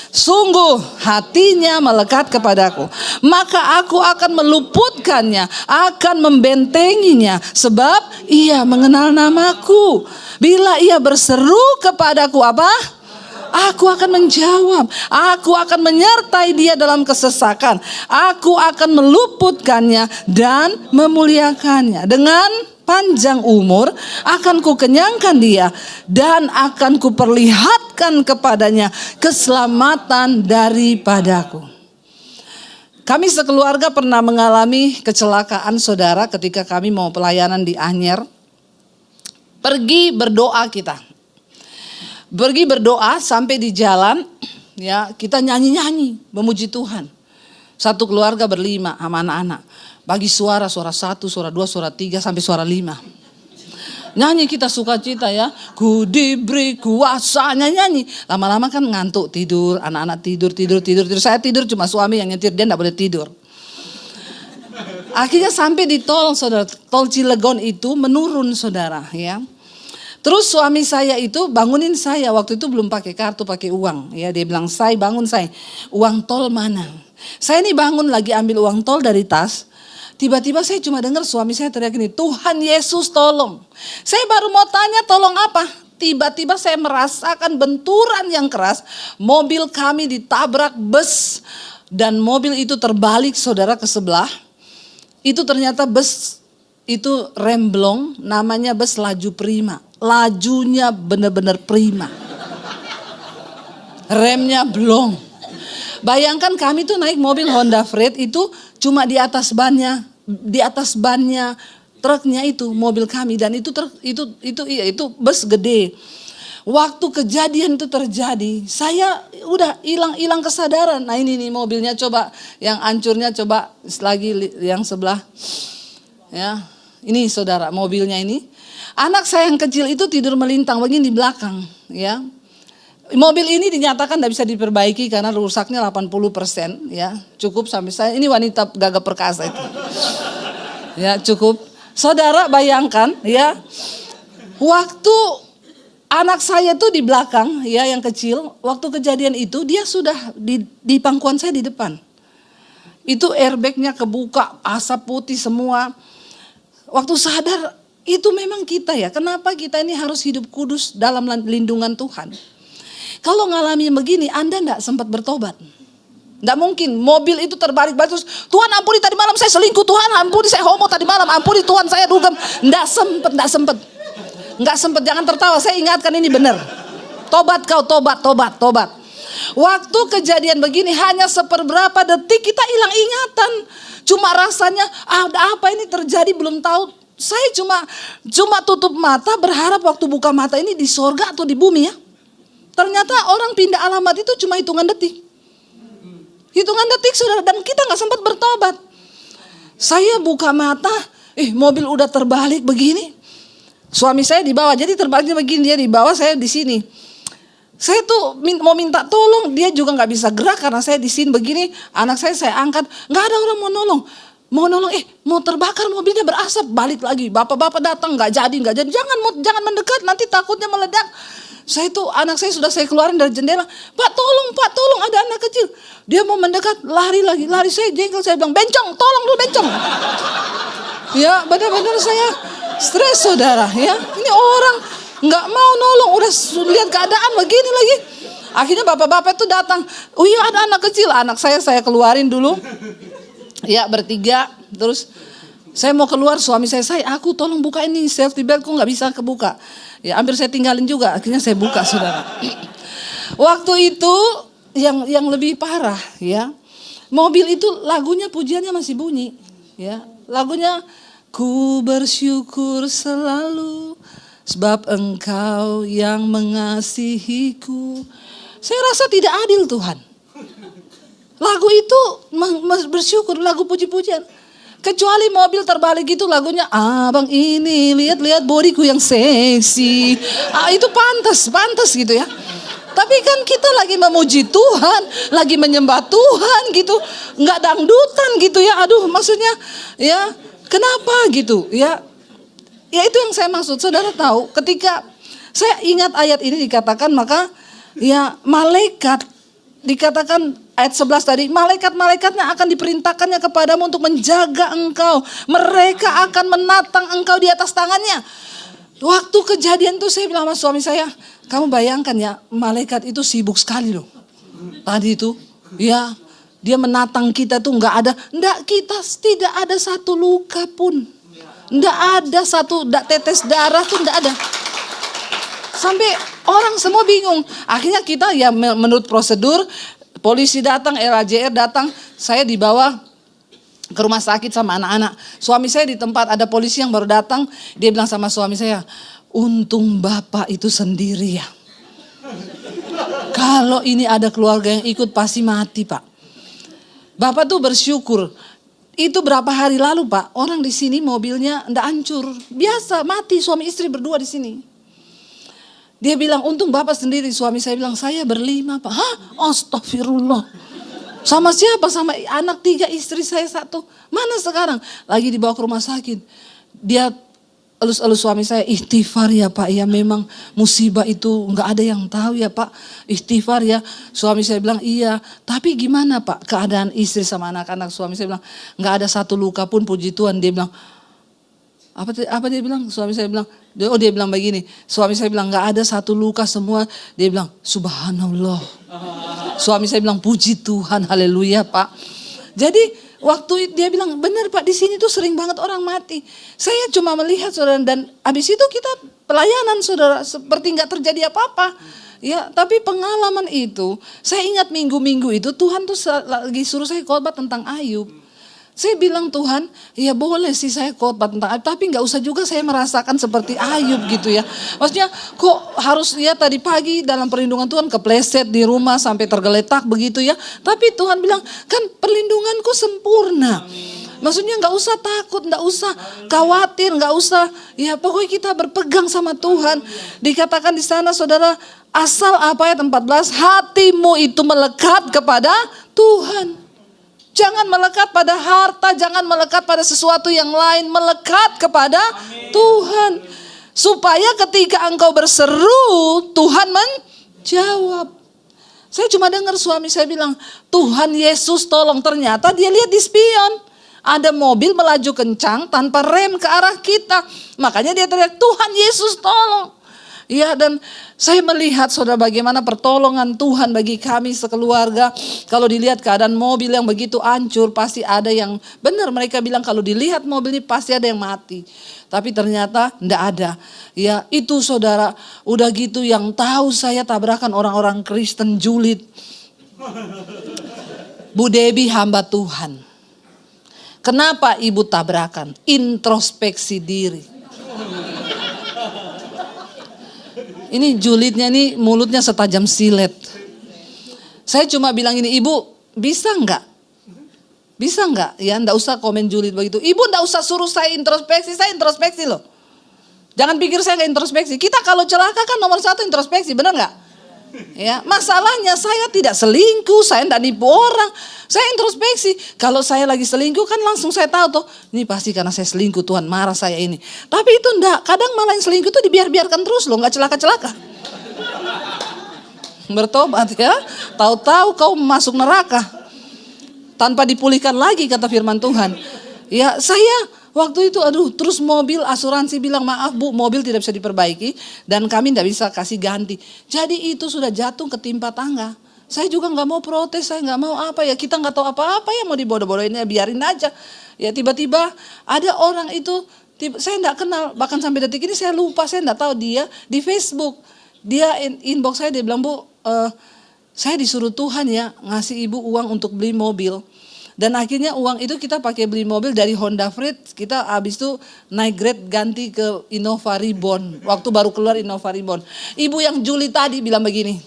Sungguh hatinya melekat kepadaku, maka aku akan meluputkannya, akan membentenginya, sebab ia mengenal namaku. Bila ia berseru kepadaku apa? Aku akan menjawab. Aku akan menyertai dia dalam kesesakan. Aku akan meluputkannya dan memuliakannya. Dengan panjang umur akan kukenyangkan dia dan akan kuperlihatkan kepadanya keselamatan daripadaku. Kami sekeluarga pernah mengalami kecelakaan, saudara, ketika kami mau pelayanan di Anyer. Pergi berdoa kita. Pergi berdoa sampai di jalan, ya, kita nyanyi-nyanyi memuji Tuhan. Satu keluarga berlima sama anak-anak. Bagi suara 1, suara 2, suara 3 sampai suara 5. Nyanyi kita sukacita ya. Ku diberi kuasa, nyanyi. Lama-lama kan ngantuk, tidur, anak-anak tidur. Saya tidur, cuma suami yang nyetir, dia enggak boleh tidur. Akhirnya sampai di tol, saudara. Tol Cilegon itu menurun, saudara, ya. Terus suami saya itu bangunin saya, waktu itu belum pakai kartu, pakai uang. Ya, dia bilang, "Say, bangun say. Uang tol mana?" Saya ini bangun lagi ambil uang tol dari tas. Tiba-tiba saya cuma dengar suami saya teriak ini, "Tuhan Yesus tolong." Saya baru mau tanya tolong apa. Tiba-tiba saya merasakan benturan yang keras. Mobil kami ditabrak bus. Dan mobil itu terbalik, saudara, ke sebelah. Itu ternyata bus itu remblong, namanya bus laju prima. Lajunya benar-benar prima. Remnya blong. Bayangkan kami tuh naik mobil Honda Freed itu cuma di atas bannya truknya itu mobil kami, dan itu bus gede. Waktu kejadian itu terjadi, saya udah hilang kesadaran. Nah ini nih mobilnya, coba yang hancurnya, coba lagi yang sebelah. Ya, ini saudara mobilnya ini. Anak saya yang kecil itu tidur melintang begini di belakang, ya. Mobil ini dinyatakan tidak bisa diperbaiki karena rusaknya 80%, ya. Cukup sampai saya, ini wanita gagah perkasa itu. Ya, cukup. Saudara bayangkan, ya. Waktu anak saya itu di belakang, ya, yang kecil, waktu kejadian itu dia sudah di pangkuan saya di depan. Itu airbagnya kebuka, asap putih semua. Waktu sadar, itu memang kita ya. Kenapa kita ini harus hidup kudus dalam lindungan Tuhan? Kalau ngalami begini, Anda enggak sempat bertobat. Enggak mungkin, mobil itu terbalik-balik terus, "Tuhan ampuni tadi malam saya selingkuh, Tuhan ampuni saya homo tadi malam, ampuni Tuhan saya dugem." Enggak sempet. Jangan tertawa, saya ingatkan ini benar. Tobat kau, tobat. Waktu kejadian begini hanya seperberapa detik kita hilang ingatan. Cuma rasanya, ada apa ini terjadi belum tahu. Saya cuma tutup mata berharap waktu buka mata ini di sorga atau di bumi ya. Ternyata orang pindah alamat itu cuma hitungan detik. Saudara, dan kita gak sempat bertobat. Saya buka mata, mobil udah terbalik begini. Suami saya di bawah, jadi terbaliknya begini, dia di bawah, saya di sini. Saya tuh mau minta tolong, dia juga gak bisa gerak karena saya di sini begini. Anak saya angkat, gak ada orang mau nolong. Mau terbakar, mobilnya berasap, balik lagi. Bapak-bapak datang, gak jadi. Jangan mendekat, nanti takutnya meledak. Anak saya sudah saya keluarin dari jendela. Pak tolong, ada anak kecil. Dia mau mendekat, lari saya jengkel, saya bilang, "Bencong, tolong dulu bencong." Ya, benar-benar saya stres, saudara, ya. Ini orang nggak mau nolong, udah lihat keadaan begini lagi. Akhirnya bapak-bapak itu datang. "Oh iya, ada anak kecil." Anak saya keluarin dulu. Ya, bertiga. Terus saya mau keluar, suami saya, "Aku tolong buka ini safety belt, kok nggak bisa kebuka." Ya, hampir saya tinggalin juga, akhirnya saya buka, saudara. Waktu itu yang lebih parah, ya. Mobil itu lagunya, pujiannya masih bunyi, ya. Lagunya, "Ku bersyukur selalu sebab Engkau yang mengasihiku." Saya rasa tidak adil Tuhan. Lagu itu bersyukur, lagu puji-pujian. Kecuali mobil terbalik itu lagunya, abang ini lihat-lihat bodiku yang seksi. Itu pantas gitu ya. Tapi kan kita lagi memuji Tuhan, lagi menyembah Tuhan gitu. Nggak dangdutan gitu ya. Aduh, maksudnya ya kenapa gitu ya. Ya itu yang saya maksud. Saudara tahu ketika saya ingat ayat ini dikatakan, maka ya malaikat dikatakan ayat 11 tadi, malaikat-malaikatnya akan diperintahkannya kepadamu untuk menjaga engkau. Mereka akan menatang engkau di atas tangannya. Waktu kejadian itu saya bilang sama suami saya, kamu bayangkan ya, malaikat itu sibuk sekali loh. Tadi itu, ya dia menatang kita tuh kita tidak ada satu luka pun. Nggak ada satu tetes darah tuh nggak ada. Sampai orang semua bingung. Akhirnya kita ya menurut prosedur, polisi datang, RAJR datang, saya dibawa ke rumah sakit sama anak-anak. Suami saya di tempat ada polisi yang baru datang, dia bilang sama suami saya, untung bapak itu sendiri ya. Kalau ini ada keluarga yang ikut pasti mati pak. Bapak tuh bersyukur. Itu berapa hari lalu pak, orang di sini mobilnya ndak hancur. Biasa mati suami istri berdua di sini. Dia bilang untung bapak sendiri. Suami saya bilang saya berlima pak. Hah? Astagfirullah. Sama siapa? Sama anak 3, istri saya 1. Mana sekarang? Lagi dibawa ke rumah sakit. Dia elus-elus suami saya, istighfar ya pak, ya memang musibah itu nggak ada yang tahu ya pak, istighfar ya. Suami saya bilang iya, tapi gimana pak keadaan istri sama anak-anak? Suami saya bilang nggak ada satu luka pun, puji Tuhan. Dia bilang apa dia bilang? Suami saya bilang, dia bilang begini, suami saya bilang nggak ada satu luka semua. Dia bilang subhanallah. Suami saya bilang puji Tuhan, haleluya pak. Jadi waktu dia bilang benar pak, di sini tuh sering banget orang mati. Saya cuma melihat saudara, dan habis itu kita pelayanan saudara seperti nggak terjadi apa-apa. Ya, tapi pengalaman itu, saya ingat minggu-minggu itu Tuhan tuh lagi suruh saya khotbah tentang Ayub. Saya bilang Tuhan, ya boleh sih saya khotbah tentang Ayub, tapi nggak usah juga saya merasakan seperti Ayub gitu ya. Maksudnya kok harus ya tadi pagi dalam perlindungan Tuhan kepleset di rumah sampai tergeletak begitu ya. Tapi Tuhan bilang kan perlindunganku sempurna. Maksudnya nggak usah takut, nggak usah khawatir, nggak usah ya pokoknya kita berpegang sama Tuhan. Dikatakan di sana saudara, asal apa ya 14, hatimu itu melekat kepada Tuhan. Jangan melekat pada harta, jangan melekat pada sesuatu yang lain, melekat kepada Tuhan. Supaya ketika engkau berseru, Tuhan menjawab. Saya cuma dengar suami saya bilang, Tuhan Yesus tolong. Ternyata dia lihat di spion. Ada mobil melaju kencang tanpa rem ke arah kita. Makanya dia teriak, Tuhan Yesus tolong. Ya, dan saya melihat saudara bagaimana pertolongan Tuhan bagi kami sekeluarga. Kalau dilihat keadaan mobil yang begitu hancur, pasti ada yang benar. Mereka bilang kalau dilihat mobil ini pasti ada yang mati. Tapi ternyata enggak ada. Ya itu saudara, udah gitu yang tahu saya tabrakan orang-orang Kristen julid. Bu Debbie hamba Tuhan. Kenapa ibu tabrakan? Introspeksi diri. Ini julidnya nih mulutnya setajam silet. Saya cuma bilang ini, ibu bisa enggak? Bisa enggak? Ya enggak usah komen julid begitu. Ibu enggak usah suruh saya introspeksi loh. Jangan pikir saya enggak introspeksi. Kita kalau celaka kan nomor 1 introspeksi, benar enggak? Ya, masalahnya saya tidak selingkuh, saya enggak nipu orang. Saya introspeksi. Kalau saya lagi selingkuh kan langsung saya tahu tuh, ini pasti karena saya selingkuh Tuhan marah saya ini. Tapi itu enggak, kadang malah yang selingkuh itu dibiarkan terus loh, enggak celaka-celaka. Bertobat ya, tahu-tahu kau masuk neraka tanpa dipulihkan lagi kata firman Tuhan. Ya, saya waktu itu terus mobil asuransi bilang maaf bu, mobil tidak bisa diperbaiki dan kami tidak bisa kasih ganti. Jadi itu sudah jatuh ketimpa tangga. Saya juga nggak mau protes, saya nggak mau apa ya, kita nggak tahu apa-apa ya mau dibodoh-bodohin ya biarin aja. Ya tiba-tiba ada orang itu, saya nggak kenal, bahkan sampai detik ini saya lupa, saya nggak tahu dia di Facebook. Dia inbox saya, dia bilang bu, saya disuruh Tuhan ya ngasih ibu uang untuk beli mobil. Dan akhirnya uang itu kita pakai beli mobil dari Honda Freed. Kita habis itu naik grade ganti ke Innova Reborn. Waktu baru keluar Innova Reborn. Ibu yang Juli tadi bilang begini.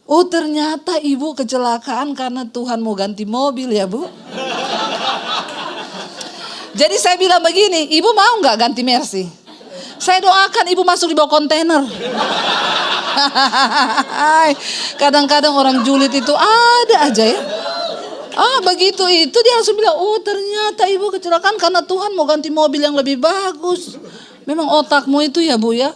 Oh ternyata ibu kecelakaan karena Tuhan mau ganti mobil ya bu. Jadi saya bilang begini, ibu mau nggak ganti Mercy? Saya doakan ibu masuk di bawah kontainer. Kadang-kadang orang julid itu ada aja ya. Begitu itu dia langsung bilang, oh ternyata ibu kecelakaan karena Tuhan mau ganti mobil yang lebih bagus. Memang otakmu itu ya bu ya.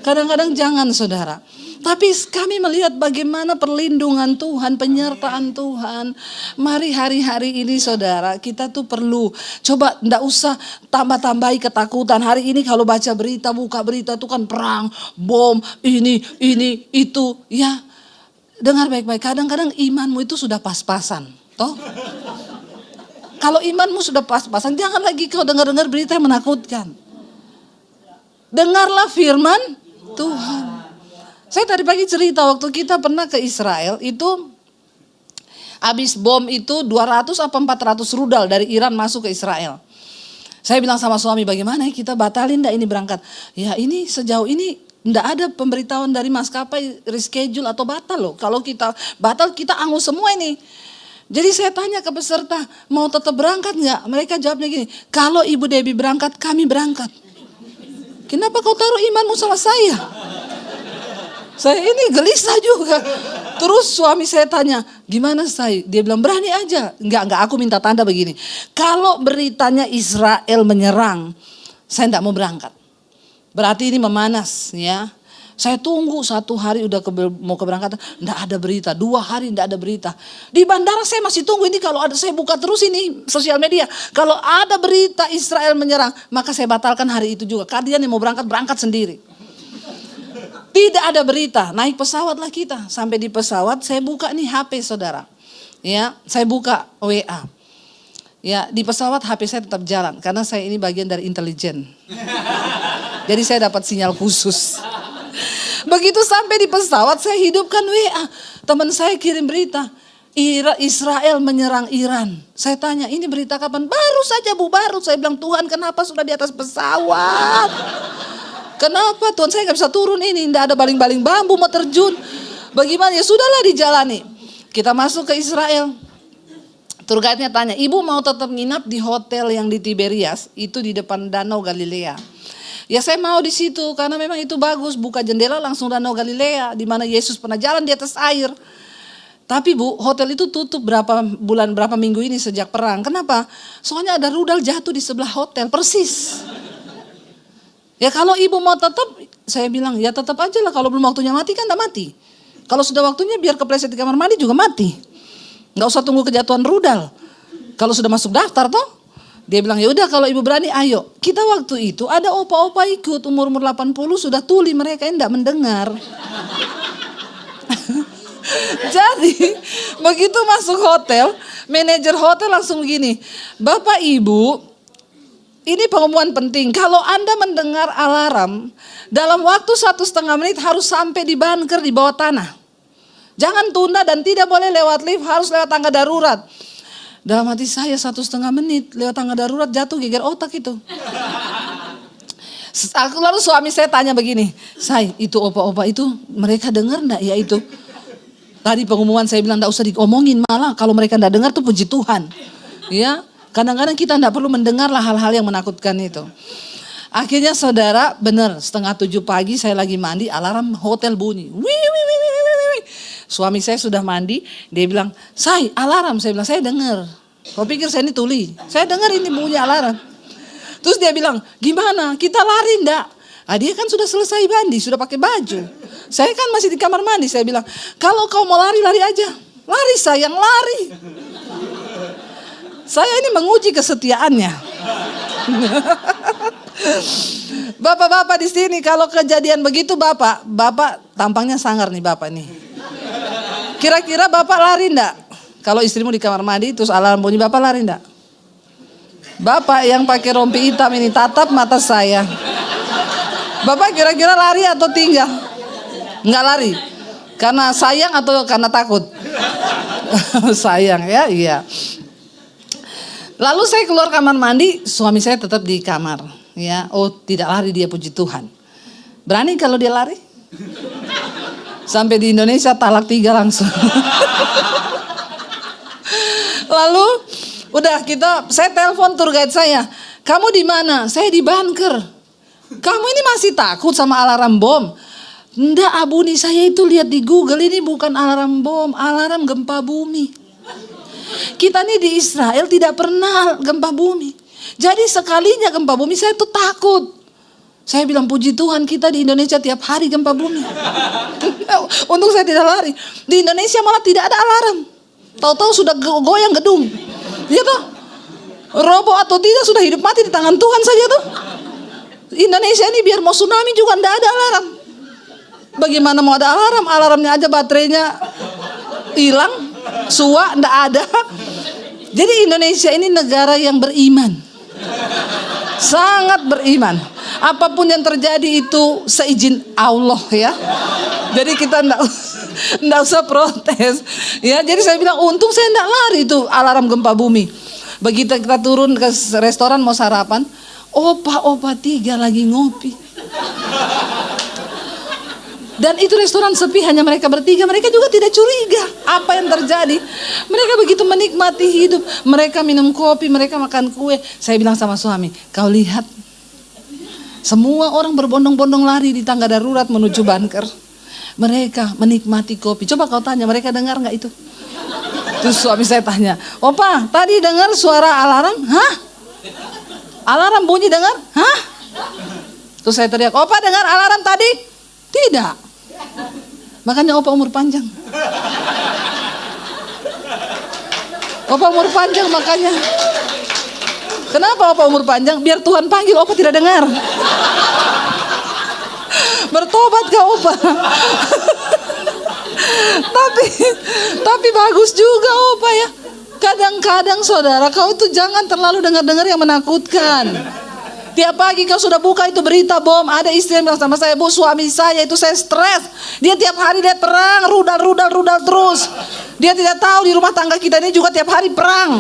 Kadang-kadang jangan saudara. Tapi kami melihat bagaimana perlindungan Tuhan, penyertaan Tuhan. Mari hari-hari ini saudara, kita tuh perlu. Coba ndak usah tambah-tambahi ketakutan. Hari ini kalau baca berita, buka berita itu kan perang, bom, ini, itu. Ya, dengar baik-baik. Kadang-kadang imanmu itu sudah pas-pasan. Toh? Kalau imanmu sudah pas-pasan, jangan lagi kau dengar-dengar berita yang menakutkan. Dengarlah firman Tuhan. Saya tadi pagi cerita waktu kita pernah ke Israel itu habis bom itu 200 apa 400 rudal dari Iran masuk ke Israel. Saya bilang sama suami, bagaimana kita batalin enggak ini berangkat? Ya ini sejauh ini enggak ada pemberitahuan dari maskapai reschedule atau batal loh. Kalau kita batal kita angus semua ini. Jadi saya tanya ke peserta, mau tetap berangkat enggak? Mereka jawabnya gini, kalau Ibu Debbie berangkat kami berangkat. Kenapa kau taruh imanmu sama saya? Saya ini gelisah juga. Terus suami saya tanya, gimana saya? Dia bilang berani aja. Enggak, aku minta tanda begini. Kalau beritanya Israel menyerang, saya enggak mau berangkat. Berarti ini memanas ya. Saya tunggu 1 hari udah mau keberangkatan, enggak ada berita. 2 hari enggak ada berita. Di bandara saya masih tunggu ini kalau ada, saya buka terus ini sosial media. Kalau ada berita Israel menyerang, maka saya batalkan hari itu juga. Kalian yang mau berangkat sendiri. Tidak ada berita, naik pesawat lah kita. Sampai di pesawat saya buka nih HP saudara. Ya, saya buka WA. Ya, di pesawat HP saya tetap jalan karena saya ini bagian dari intelijen. Jadi saya dapat sinyal khusus. Begitu sampai di pesawat saya hidupkan WA. Teman saya kirim berita. Israel menyerang Iran. Saya tanya, ini berita kapan? Baru saja bu, baru. Saya bilang, Tuhan kenapa sudah di atas pesawat? Kenapa Tuhan saya gak bisa turun ini, tidak ada baling-baling bambu mau terjun. Bagaimana ya sudahlah dijalani. Kita masuk ke Israel. Tour guide-nya tanya, ibu mau tetap nginap di hotel yang di Tiberias, itu di depan Danau Galilea. Ya saya mau di situ karena memang itu bagus, buka jendela langsung Danau Galilea di mana Yesus pernah jalan di atas air. Tapi bu, hotel itu tutup berapa minggu ini sejak perang. Kenapa? Soalnya ada rudal jatuh di sebelah hotel, persis. Ya kalau ibu mau tetap, saya bilang ya tetap aja lah. Kalau belum waktunya mati kan enggak mati. Kalau sudah waktunya biar kepleset di kamar mandi juga mati. Enggak usah tunggu kejatuhan rudal. Kalau sudah masuk daftar toh. Dia bilang ya udah kalau ibu berani ayo. Kita waktu itu ada opa-opa ikut umur 80 sudah tuli mereka enggak mendengar. Jadi begitu masuk hotel, manajer hotel langsung begini. Bapak Ibu, ini pengumuman penting, kalau Anda mendengar alarm, dalam waktu 1,5 menit harus sampai di bunker di bawah tanah. Jangan tunda dan tidak boleh lewat lift, harus lewat tangga darurat. Dalam hati saya 1,5 menit lewat tangga darurat jatuh geger otak itu. Lalu suami saya tanya begini, say itu opa-opa itu mereka dengar enggak ya itu? Tadi pengumuman saya bilang enggak usah diomongin, malah kalau mereka enggak dengar tuh puji Tuhan. Ya. Kadang-kadang kita tidak perlu mendengarlah hal-hal yang menakutkan itu. Akhirnya saudara, benar 6:30 pagi saya lagi mandi, alarm hotel bunyi. Wih. Suami saya sudah mandi, dia bilang, say alarm. Saya bilang, saya dengar. Kau pikir saya ini tuli? Saya dengar ini bunyi alarm. Terus dia bilang, gimana? Kita lari enggak? Dia kan sudah selesai mandi, sudah pakai baju. Saya kan masih di kamar mandi. Saya bilang, kalau kau mau lari, lari aja. Lari sayang, lari. Saya ini menguji kesetiaannya. Bapak-bapak di sini kalau kejadian begitu bapak tampangnya sangar nih bapak nih. Kira-kira bapak lari enggak? Kalau istrimu di kamar mandi terus alarm bunyi bapak lari enggak? Bapak yang pakai rompi hitam ini tatap mata saya. Bapak kira-kira lari atau tinggal? Enggak lari. Karena sayang atau karena takut? Sayang ya, iya. Lalu saya keluar kamar mandi, suami saya tetap di kamar. Ya, oh tidak lari dia puji Tuhan. Berani kalau dia lari? Sampai di Indonesia talak 3 langsung. Lalu udah saya telepon tour guide saya. Kamu di mana? Saya di bunker. Kamu ini masih takut sama alarm bom? Enggak, Abuni, saya itu lihat di Google, ini bukan alarm bom, alarm gempa bumi. Kita nih di Israel tidak pernah gempa bumi. Jadi sekalinya gempa bumi saya tuh takut. Saya bilang puji Tuhan kita di Indonesia tiap hari gempa bumi. Untung saya tidak lari. Di Indonesia malah tidak ada alarm. Tahu-tahu sudah goyang gedung. Iya toh? Roboh atau tidak sudah hidup mati di tangan Tuhan saja tuh. Indonesia ini biar mau tsunami juga tidak ada alarm. Bagaimana mau ada alarm? Alarmnya aja baterainya hilang, suah tidak ada. Jadi Indonesia ini negara yang beriman, sangat beriman. Apapun yang terjadi itu seizin Allah ya. Jadi kita tidak usah protes ya. Jadi saya bilang untung saya tidak lari itu alarm gempa bumi. Begitu kita turun ke restoran mau sarapan, opa-opa 3 lagi ngopi. Dan itu restoran sepi, hanya mereka bertiga. Mereka juga tidak curiga apa yang terjadi. Mereka begitu menikmati hidup. Mereka minum kopi, mereka makan kue. Saya bilang sama suami, kau lihat, semua orang berbondong-bondong lari di tangga darurat menuju bunker. Mereka menikmati kopi. Coba kau tanya, mereka dengar nggak itu? Terus suami saya tanya, opa tadi dengar suara alarm? Hah? Alarm bunyi dengar? Hah? Terus saya teriak, opa dengar alarm tadi? Tidak. Makanya opa umur panjang. Opa umur panjang makanya. Kenapa opa umur panjang? Biar Tuhan panggil opa tidak dengar. Bertobat kah opa? Tapi bagus juga opa ya. Kadang-kadang saudara, kau tuh jangan terlalu dengar-dengar yang menakutkan. Tiap pagi kau sudah buka itu berita bom. Ada istri yang bilang sama saya, Bu, suami saya itu saya stres. Dia tiap hari lihat perang, rudal terus. Dia tidak tahu di rumah tangga kita ini juga tiap hari perang.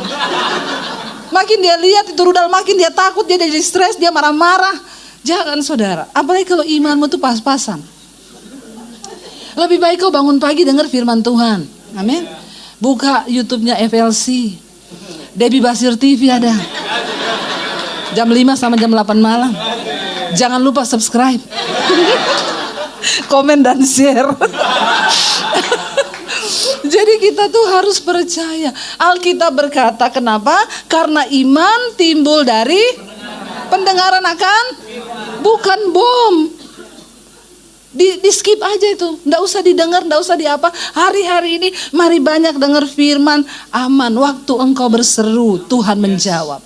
Makin dia lihat itu rudal, makin dia takut, dia jadi stres, dia marah-marah. Jangan saudara, apalagi kalau imanmu tuh pas-pasan. Lebih baik kau bangun pagi dengar firman Tuhan. Amin. Buka YouTube-nya FLC. Debbie Basir TV ada. Jam 5 sampai jam 8 malam. Jangan lupa subscribe. Komen dan share. Jadi kita tuh harus percaya. Alkitab berkata kenapa? Karena iman timbul dari pendengaran akan bukan bom. Di skip aja itu, nggak usah didengar, nggak usah diapa. Hari-hari ini mari banyak dengar firman, aman. Waktu engkau berseru, Tuhan menjawab.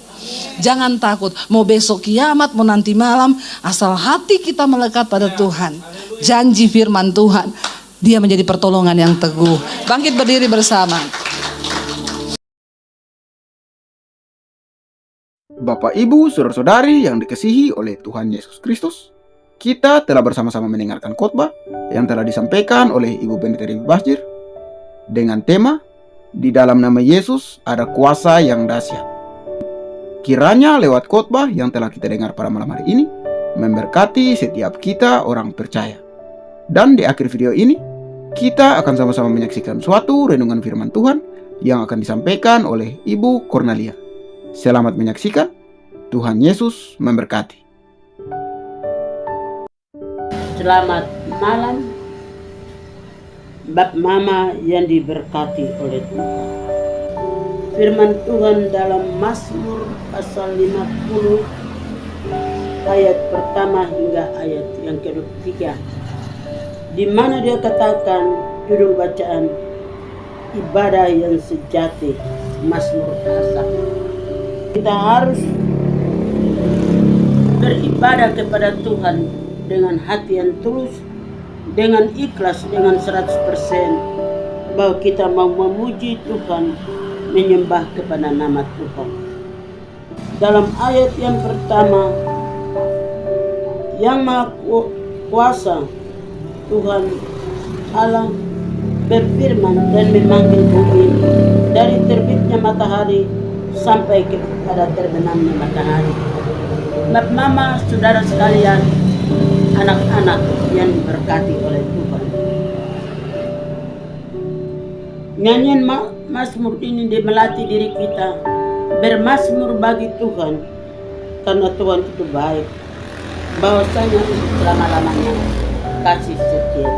Jangan takut, mau besok kiamat, mau nanti malam, asal hati kita melekat pada Tuhan. Janji firman Tuhan, dia menjadi pertolongan yang teguh. Bangkit berdiri bersama. Bapak, Ibu, saudara-saudari yang dikasihi oleh Tuhan Yesus Kristus, kita telah bersama-sama mendengarkan khotbah yang telah disampaikan oleh Ibu Pendeta Debbie Basir dengan tema Di dalam nama Yesus ada kuasa yang dahsyat. Kiranya lewat khotbah yang telah kita dengar pada malam hari ini memberkati setiap kita orang percaya. Dan di akhir video ini kita akan sama-sama menyaksikan suatu renungan firman Tuhan yang akan disampaikan oleh Ibu Cornelia. Selamat menyaksikan. Tuhan Yesus memberkati. Selamat malam, Bap Mama yang diberkati oleh Tuhan. Firman Tuhan dalam Mazmur pasal 50 ayat pertama hingga ayat yang ke-3, di mana dia katakan judul bacaan ibadah yang sejati, Mazmur Asaf. Kita harus beribadah kepada Tuhan dengan hati yang tulus, dengan ikhlas, dengan 100%, bahwa kita mau memuji Tuhan, menyembah kepada nama Tuhan. Dalam ayat yang pertama, yang Maha Kuasa Tuhan Allah berfirman dan memanggil bumi dari terbitnya matahari sampai kepada terbenamnya matahari. Bapak, Mama, saudara sekalian, anak-anak yang diberkati oleh Tuhan. Nyanyian Mazmur ini dia melatih diri kita bermazmur bagi Tuhan karena Tuhan itu baik, bahwasanya untuk selama-lamanya kasih setia Tuhan.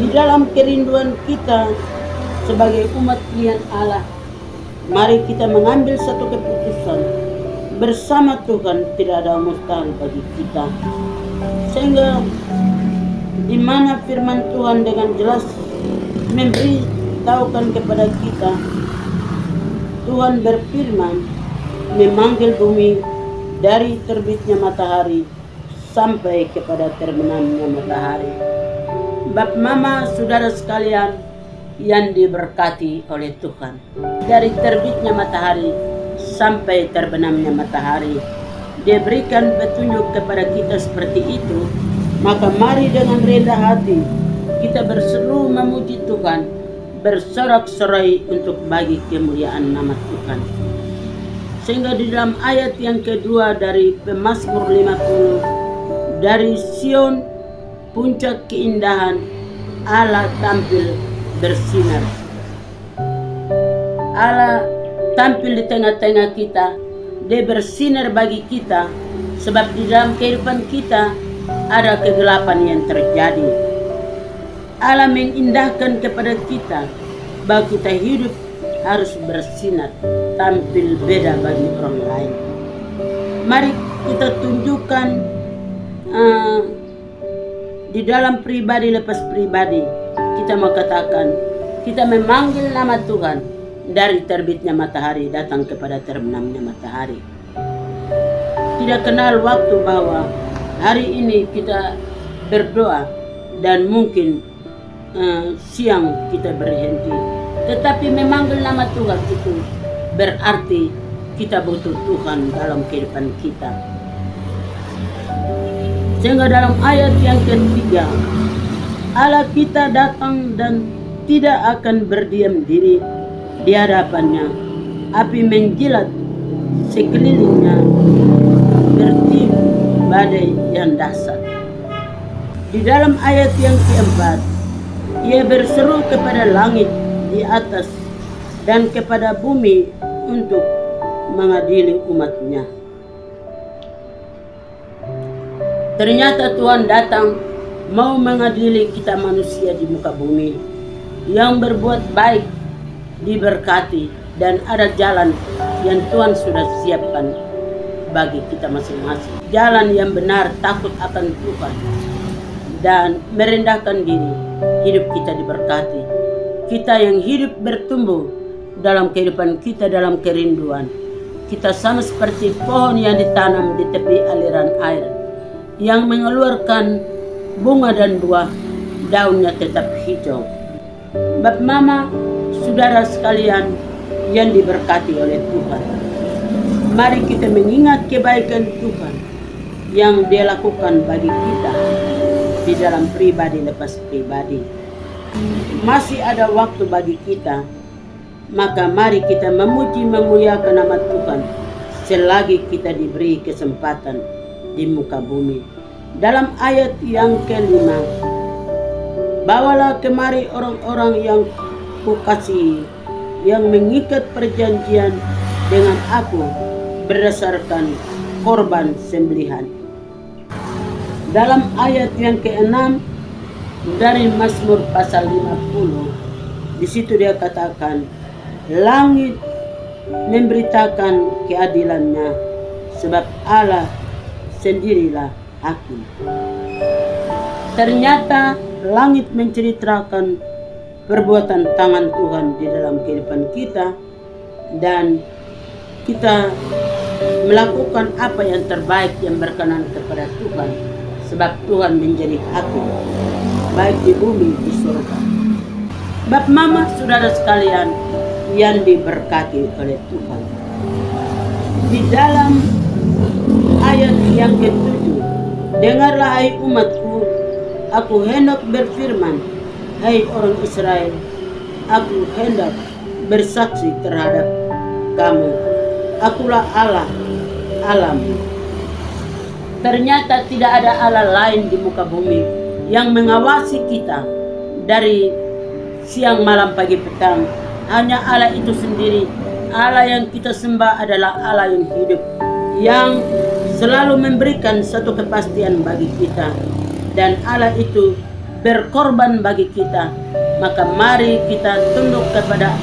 Di dalam kerinduan kita sebagai umat pilihan Allah, mari kita mengambil satu keputusan bersama Tuhan. Tidak ada mustahil bagi kita, sehingga di mana firman Tuhan dengan jelas memberitahukan kepada kita, Tuhan berfirman memanggil bumi dari terbitnya matahari sampai kepada terbenamnya matahari. Bapak, mama, saudara sekalian yang diberkati oleh Tuhan, dari terbitnya matahari sampai terbenamnya matahari, Dia berikan petunjuk kepada kita seperti itu. Maka mari dengan rendah hati kita berseru memuji Tuhan, bersorak-sorai untuk bagi kemuliaan nama Tuhan. Sehingga di dalam ayat yang kedua dari Pemazmur 50, dari Sion puncak keindahan Allah tampil bersinar. Allah tampil di tengah-tengah kita, Dia bersinar bagi kita, sebab di dalam kehidupan kita ada kegelapan yang terjadi. Allah mengindahkan kepada kita bahwa kita hidup harus bersinar, tampil beda bagi orang lain. Mari kita tunjukkan di dalam pribadi lepas pribadi, kita mau katakan, kita memanggil nama Tuhan dari terbitnya matahari datang kepada terbenamnya matahari. Tidak kenal waktu bahwa hari ini kita berdoa dan mungkin siang kita berhenti. Tetapi memanggil nama Tuhan itu berarti kita butuh Tuhan dalam kehidupan kita. Sehingga dalam ayat yang ketiga, Allah kita datang dan tidak akan berdiam diri di hadapannya. Api menjilat sekelilingnya, bertiup badai yang dahsyat. Di dalam ayat yang keempat, Ia berseru kepada langit di atas dan kepada bumi untuk mengadili umatnya. Ternyata Tuhan datang mau mengadili kita manusia di muka bumi yang berbuat baik, diberkati, dan ada jalan yang Tuhan sudah siapkan bagi kita masing-masing. Jalan yang benar, takut akan Tuhan, dan merendahkan diri, hidup kita diberkati. Kita yang hidup bertumbuh dalam kehidupan kita dalam kerinduan. Kita sama seperti pohon yang ditanam di tepi aliran air, yang mengeluarkan bunga dan buah, daunnya tetap hijau. Bapak, mama, saudara sekalian yang diberkati oleh Tuhan, mari kita mengingat kebaikan Tuhan yang Dia lakukan bagi kita di dalam pribadi lepas pribadi. Masih ada waktu bagi kita, maka mari kita memuji memuliakan nama Tuhan selagi kita diberi kesempatan di muka bumi. Dalam ayat yang kelima, bawalah kemari orang-orang yang kukasihi, yang mengikat perjanjian dengan aku berdasarkan korban sembelihan. Dalam ayat yang keenam dari Mazmur pasal 50, di situ dia katakan, langit memberitakan keadilannya, sebab Allah sendirilah hakim. Ternyata langit menceritakan perbuatan tangan Tuhan di dalam kehidupan kita, dan kita melakukan apa yang terbaik yang berkenan kepada Tuhan, sebab Tuhan menjadi hakim baik di bumi di surga. Bapak, mama, saudara sekalian yang diberkati oleh Tuhan, di dalam ayat yang ke-7, dengarlah hai umatku, aku hendak berfirman, hai orang Israel, aku hendak bersaksi terhadap kamu, akulah Allah, Allahmu. Ternyata tidak ada Allah lain di muka bumi yang mengawasi kita dari siang, malam, pagi, petang. Hanya Allah itu sendiri Allah yang kita sembah adalah Allah yang hidup, yang selalu memberikan satu kepastian bagi kita, dan Allah itu berkorban bagi kita. Maka mari kita tunduk kepada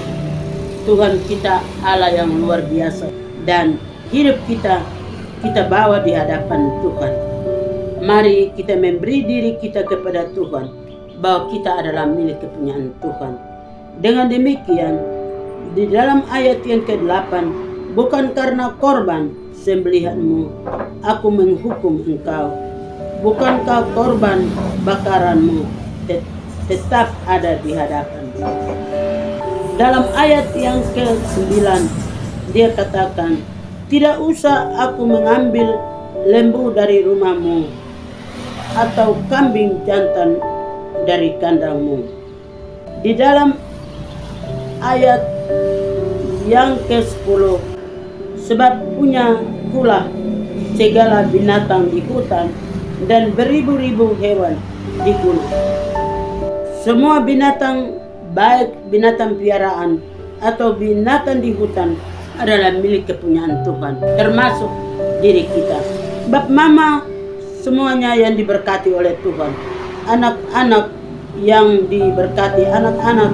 Tuhan kita, Allah yang luar biasa, dan hidup kita bawa di hadapan Tuhan. Mari kita memberi diri kita kepada Tuhan, bahwa kita adalah milik kepunyaan Tuhan. Dengan demikian, di dalam ayat yang ke-8, bukan karena korban sembelihanmu aku menghukum engkau, bukankah korban bakaranmu tetap ada di hadapanmu. Dalam ayat yang ke-9 dia katakan, tidak usah aku mengambil lembu dari rumahmu atau kambing jantan dari kandangmu. Di dalam ayat yang ke-10, sebab punya kulah segala binatang di hutan dan beribu-ribu hewan di gunung. Semua binatang, baik binatang piaraan atau binatang di hutan, adalah milik kepunyaan Tuhan, termasuk diri kita. Bap mama semuanya yang diberkati oleh Tuhan, anak-anak yang diberkati, anak-anak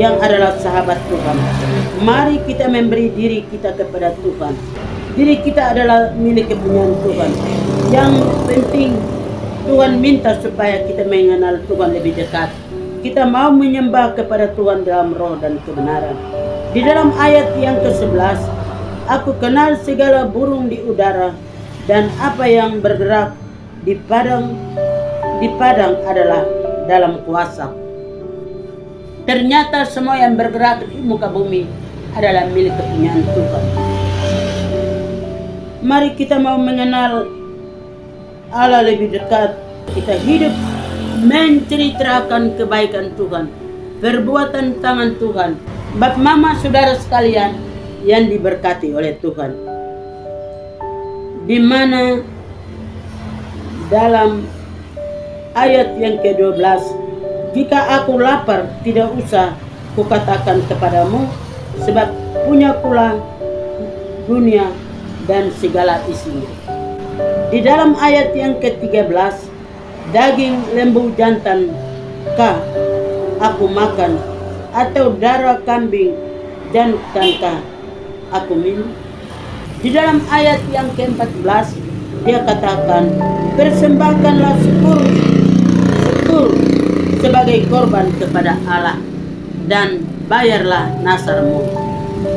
yang adalah sahabat Tuhan. Mari kita memberi diri kita kepada Tuhan. Diri kita adalah milik kepunyaan Tuhan. Yang penting Tuhan minta supaya kita mengenal Tuhan lebih dekat. Kita mau menyembah kepada Tuhan dalam roh dan kebenaran. Di dalam ayat yang ke-11, aku kenal segala burung di udara, dan apa yang bergerak di padang adalah dalam kuasa. Ternyata semua yang bergerak di muka bumi adalah milik kepunyaan Tuhan. Mari kita mau mengenal Allah lebih dekat. Kita hidup menceritakan kebaikan Tuhan, perbuatan tangan Tuhan. Bap mama saudara sekalian yang diberkati oleh Tuhan, di mana dalam ayat yang ke-12, jika aku lapar tidak usah kukatakan kepadamu, sebab punya kulah dunia dan segala isinya. Di dalam ayat yang ke-13, daging lembu jantan kah aku makan, atau darah kambing jantan aku minum? Di dalam ayat yang ke-14 dia katakan, persembahkanlah syukur sebagai korban kepada Allah, dan bayarlah nasarmu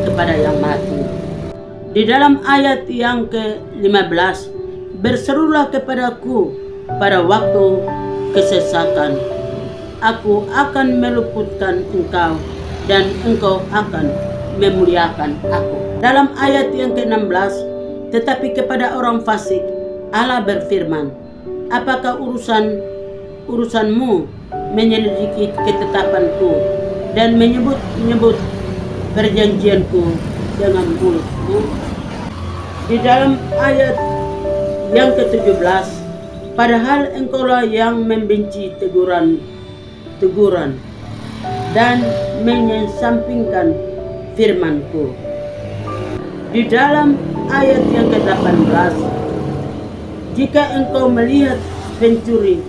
kepada Yang Maha Tinggi. Di dalam ayat yang ke-15, berserulah kepadaku pada waktu kesesakan, aku akan meluputkan engkau dan engkau akan memuliakan aku. Dalam ayat yang ke-16, tetapi kepada orang fasik Allah berfirman, apakah urusanmu menyelidiki ketetapanku dan menyebut perjanjianku dengan mulutmu? Di dalam ayat yang ke-17, padahal engkaulah yang membenci teguran dan menyampingkan firmanku. Di dalam ayat yang ke-18, jika engkau melihat pencuri,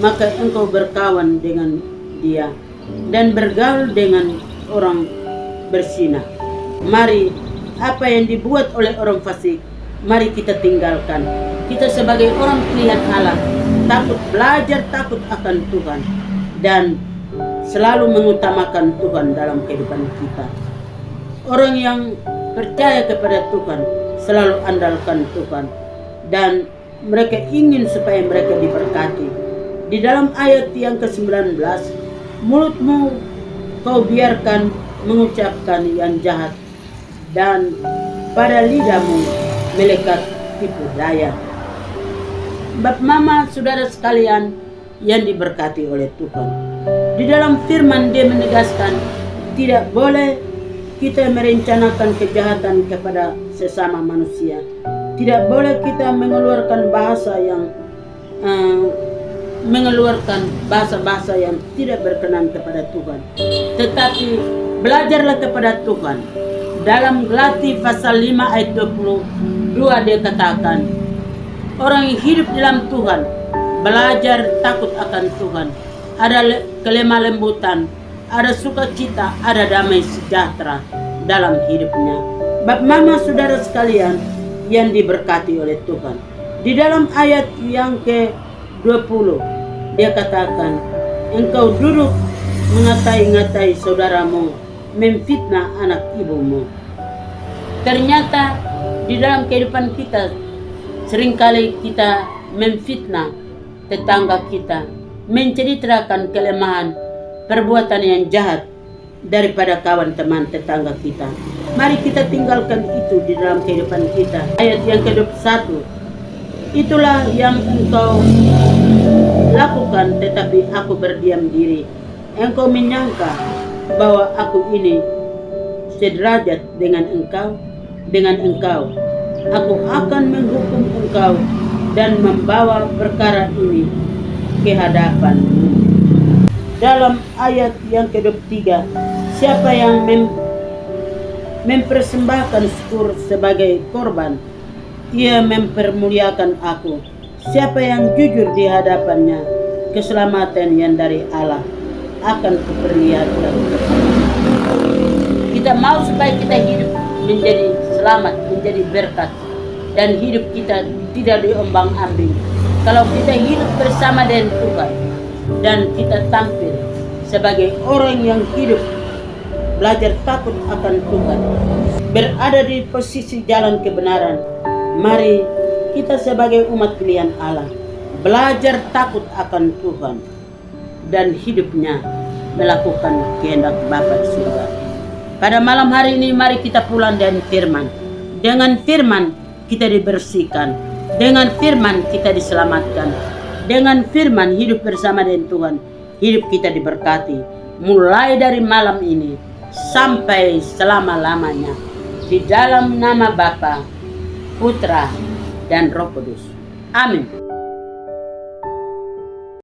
maka engkau berkawan dengan dia dan bergaul dengan orang berzina. Mari, apa yang dibuat oleh orang fasik, mari kita tinggalkan. Kita sebagai orang pilihan Allah, belajar takut akan Tuhan, dan selalu mengutamakan Tuhan dalam kehidupan kita. Orang yang percaya kepada Tuhan selalu andalkan Tuhan, dan mereka ingin supaya mereka diberkati. Di dalam ayat yang ke-19, mulutmu kau biarkan mengucapkan yang jahat, dan pada lidahmu melekat tipu daya. Bap mama saudara sekalian yang diberkati oleh Tuhan, di dalam firman dia menegaskan, tidak boleh kita merencanakan kejahatan kepada sesama manusia. Tidak boleh kita mengeluarkan bahasa yang tidak berkenan kepada Tuhan. Tetapi belajarlah kepada Tuhan, Dalam Galatia pasal 5 ayat 22 dia katakan, orang yang hidup dalam Tuhan belajar takut akan Tuhan, ada kelemah lembutan, ada sukacita, ada damai sejahtera dalam hidupnya. Bapak mama saudara sekalian yang diberkati oleh Tuhan, di dalam ayat yang ke-20 dia katakan, engkau duduk mengatai-ngatai saudaramu, memfitnah anak ibumu. Ternyata di dalam kehidupan kita seringkali kita memfitnah tetangga kita, menceritakan kelemahan, perbuatan yang jahat daripada kawan teman tetangga kita. Mari kita tinggalkan itu di dalam kehidupan kita. Ayat yang ke-21, itulah yang engkau lakukan, tetapi aku berdiam diri. Engkau menyangka bahwa aku ini sederajat dengan engkau. Aku akan menghukum engkau dan membawa perkara ini ke hadapanmu. Dalam ayat yang ke-23, siapa yang mempersembahkan syukur sebagai korban, ia mempermuliakan aku. Siapa yang jujur di hadapannya, keselamatan yang dari Allah akan kuperlihatkan. Kita mau supaya kita hidup menjadi selamat, menjadi berkat, dan hidup kita tidak diombang-ambing. Kalau kita hidup bersama dengan Tuhan dan kita tampil sebagai orang yang hidup belajar takut akan Tuhan, berada di posisi jalan kebenaran, mari kita sebagai umat pilihan Allah belajar takut akan Tuhan dan hidupnya melakukan kehendak Bapa di surga. Pada malam hari ini mari kita pulang dengan firman. Dengan firman kita dibersihkan. Dengan firman kita diselamatkan. Dengan firman hidup bersama dengan Tuhan, hidup kita diberkati. Mulai dari malam ini sampai selama-lamanya. Di dalam nama Bapa, Putra, dan Roh Kudus. Amin.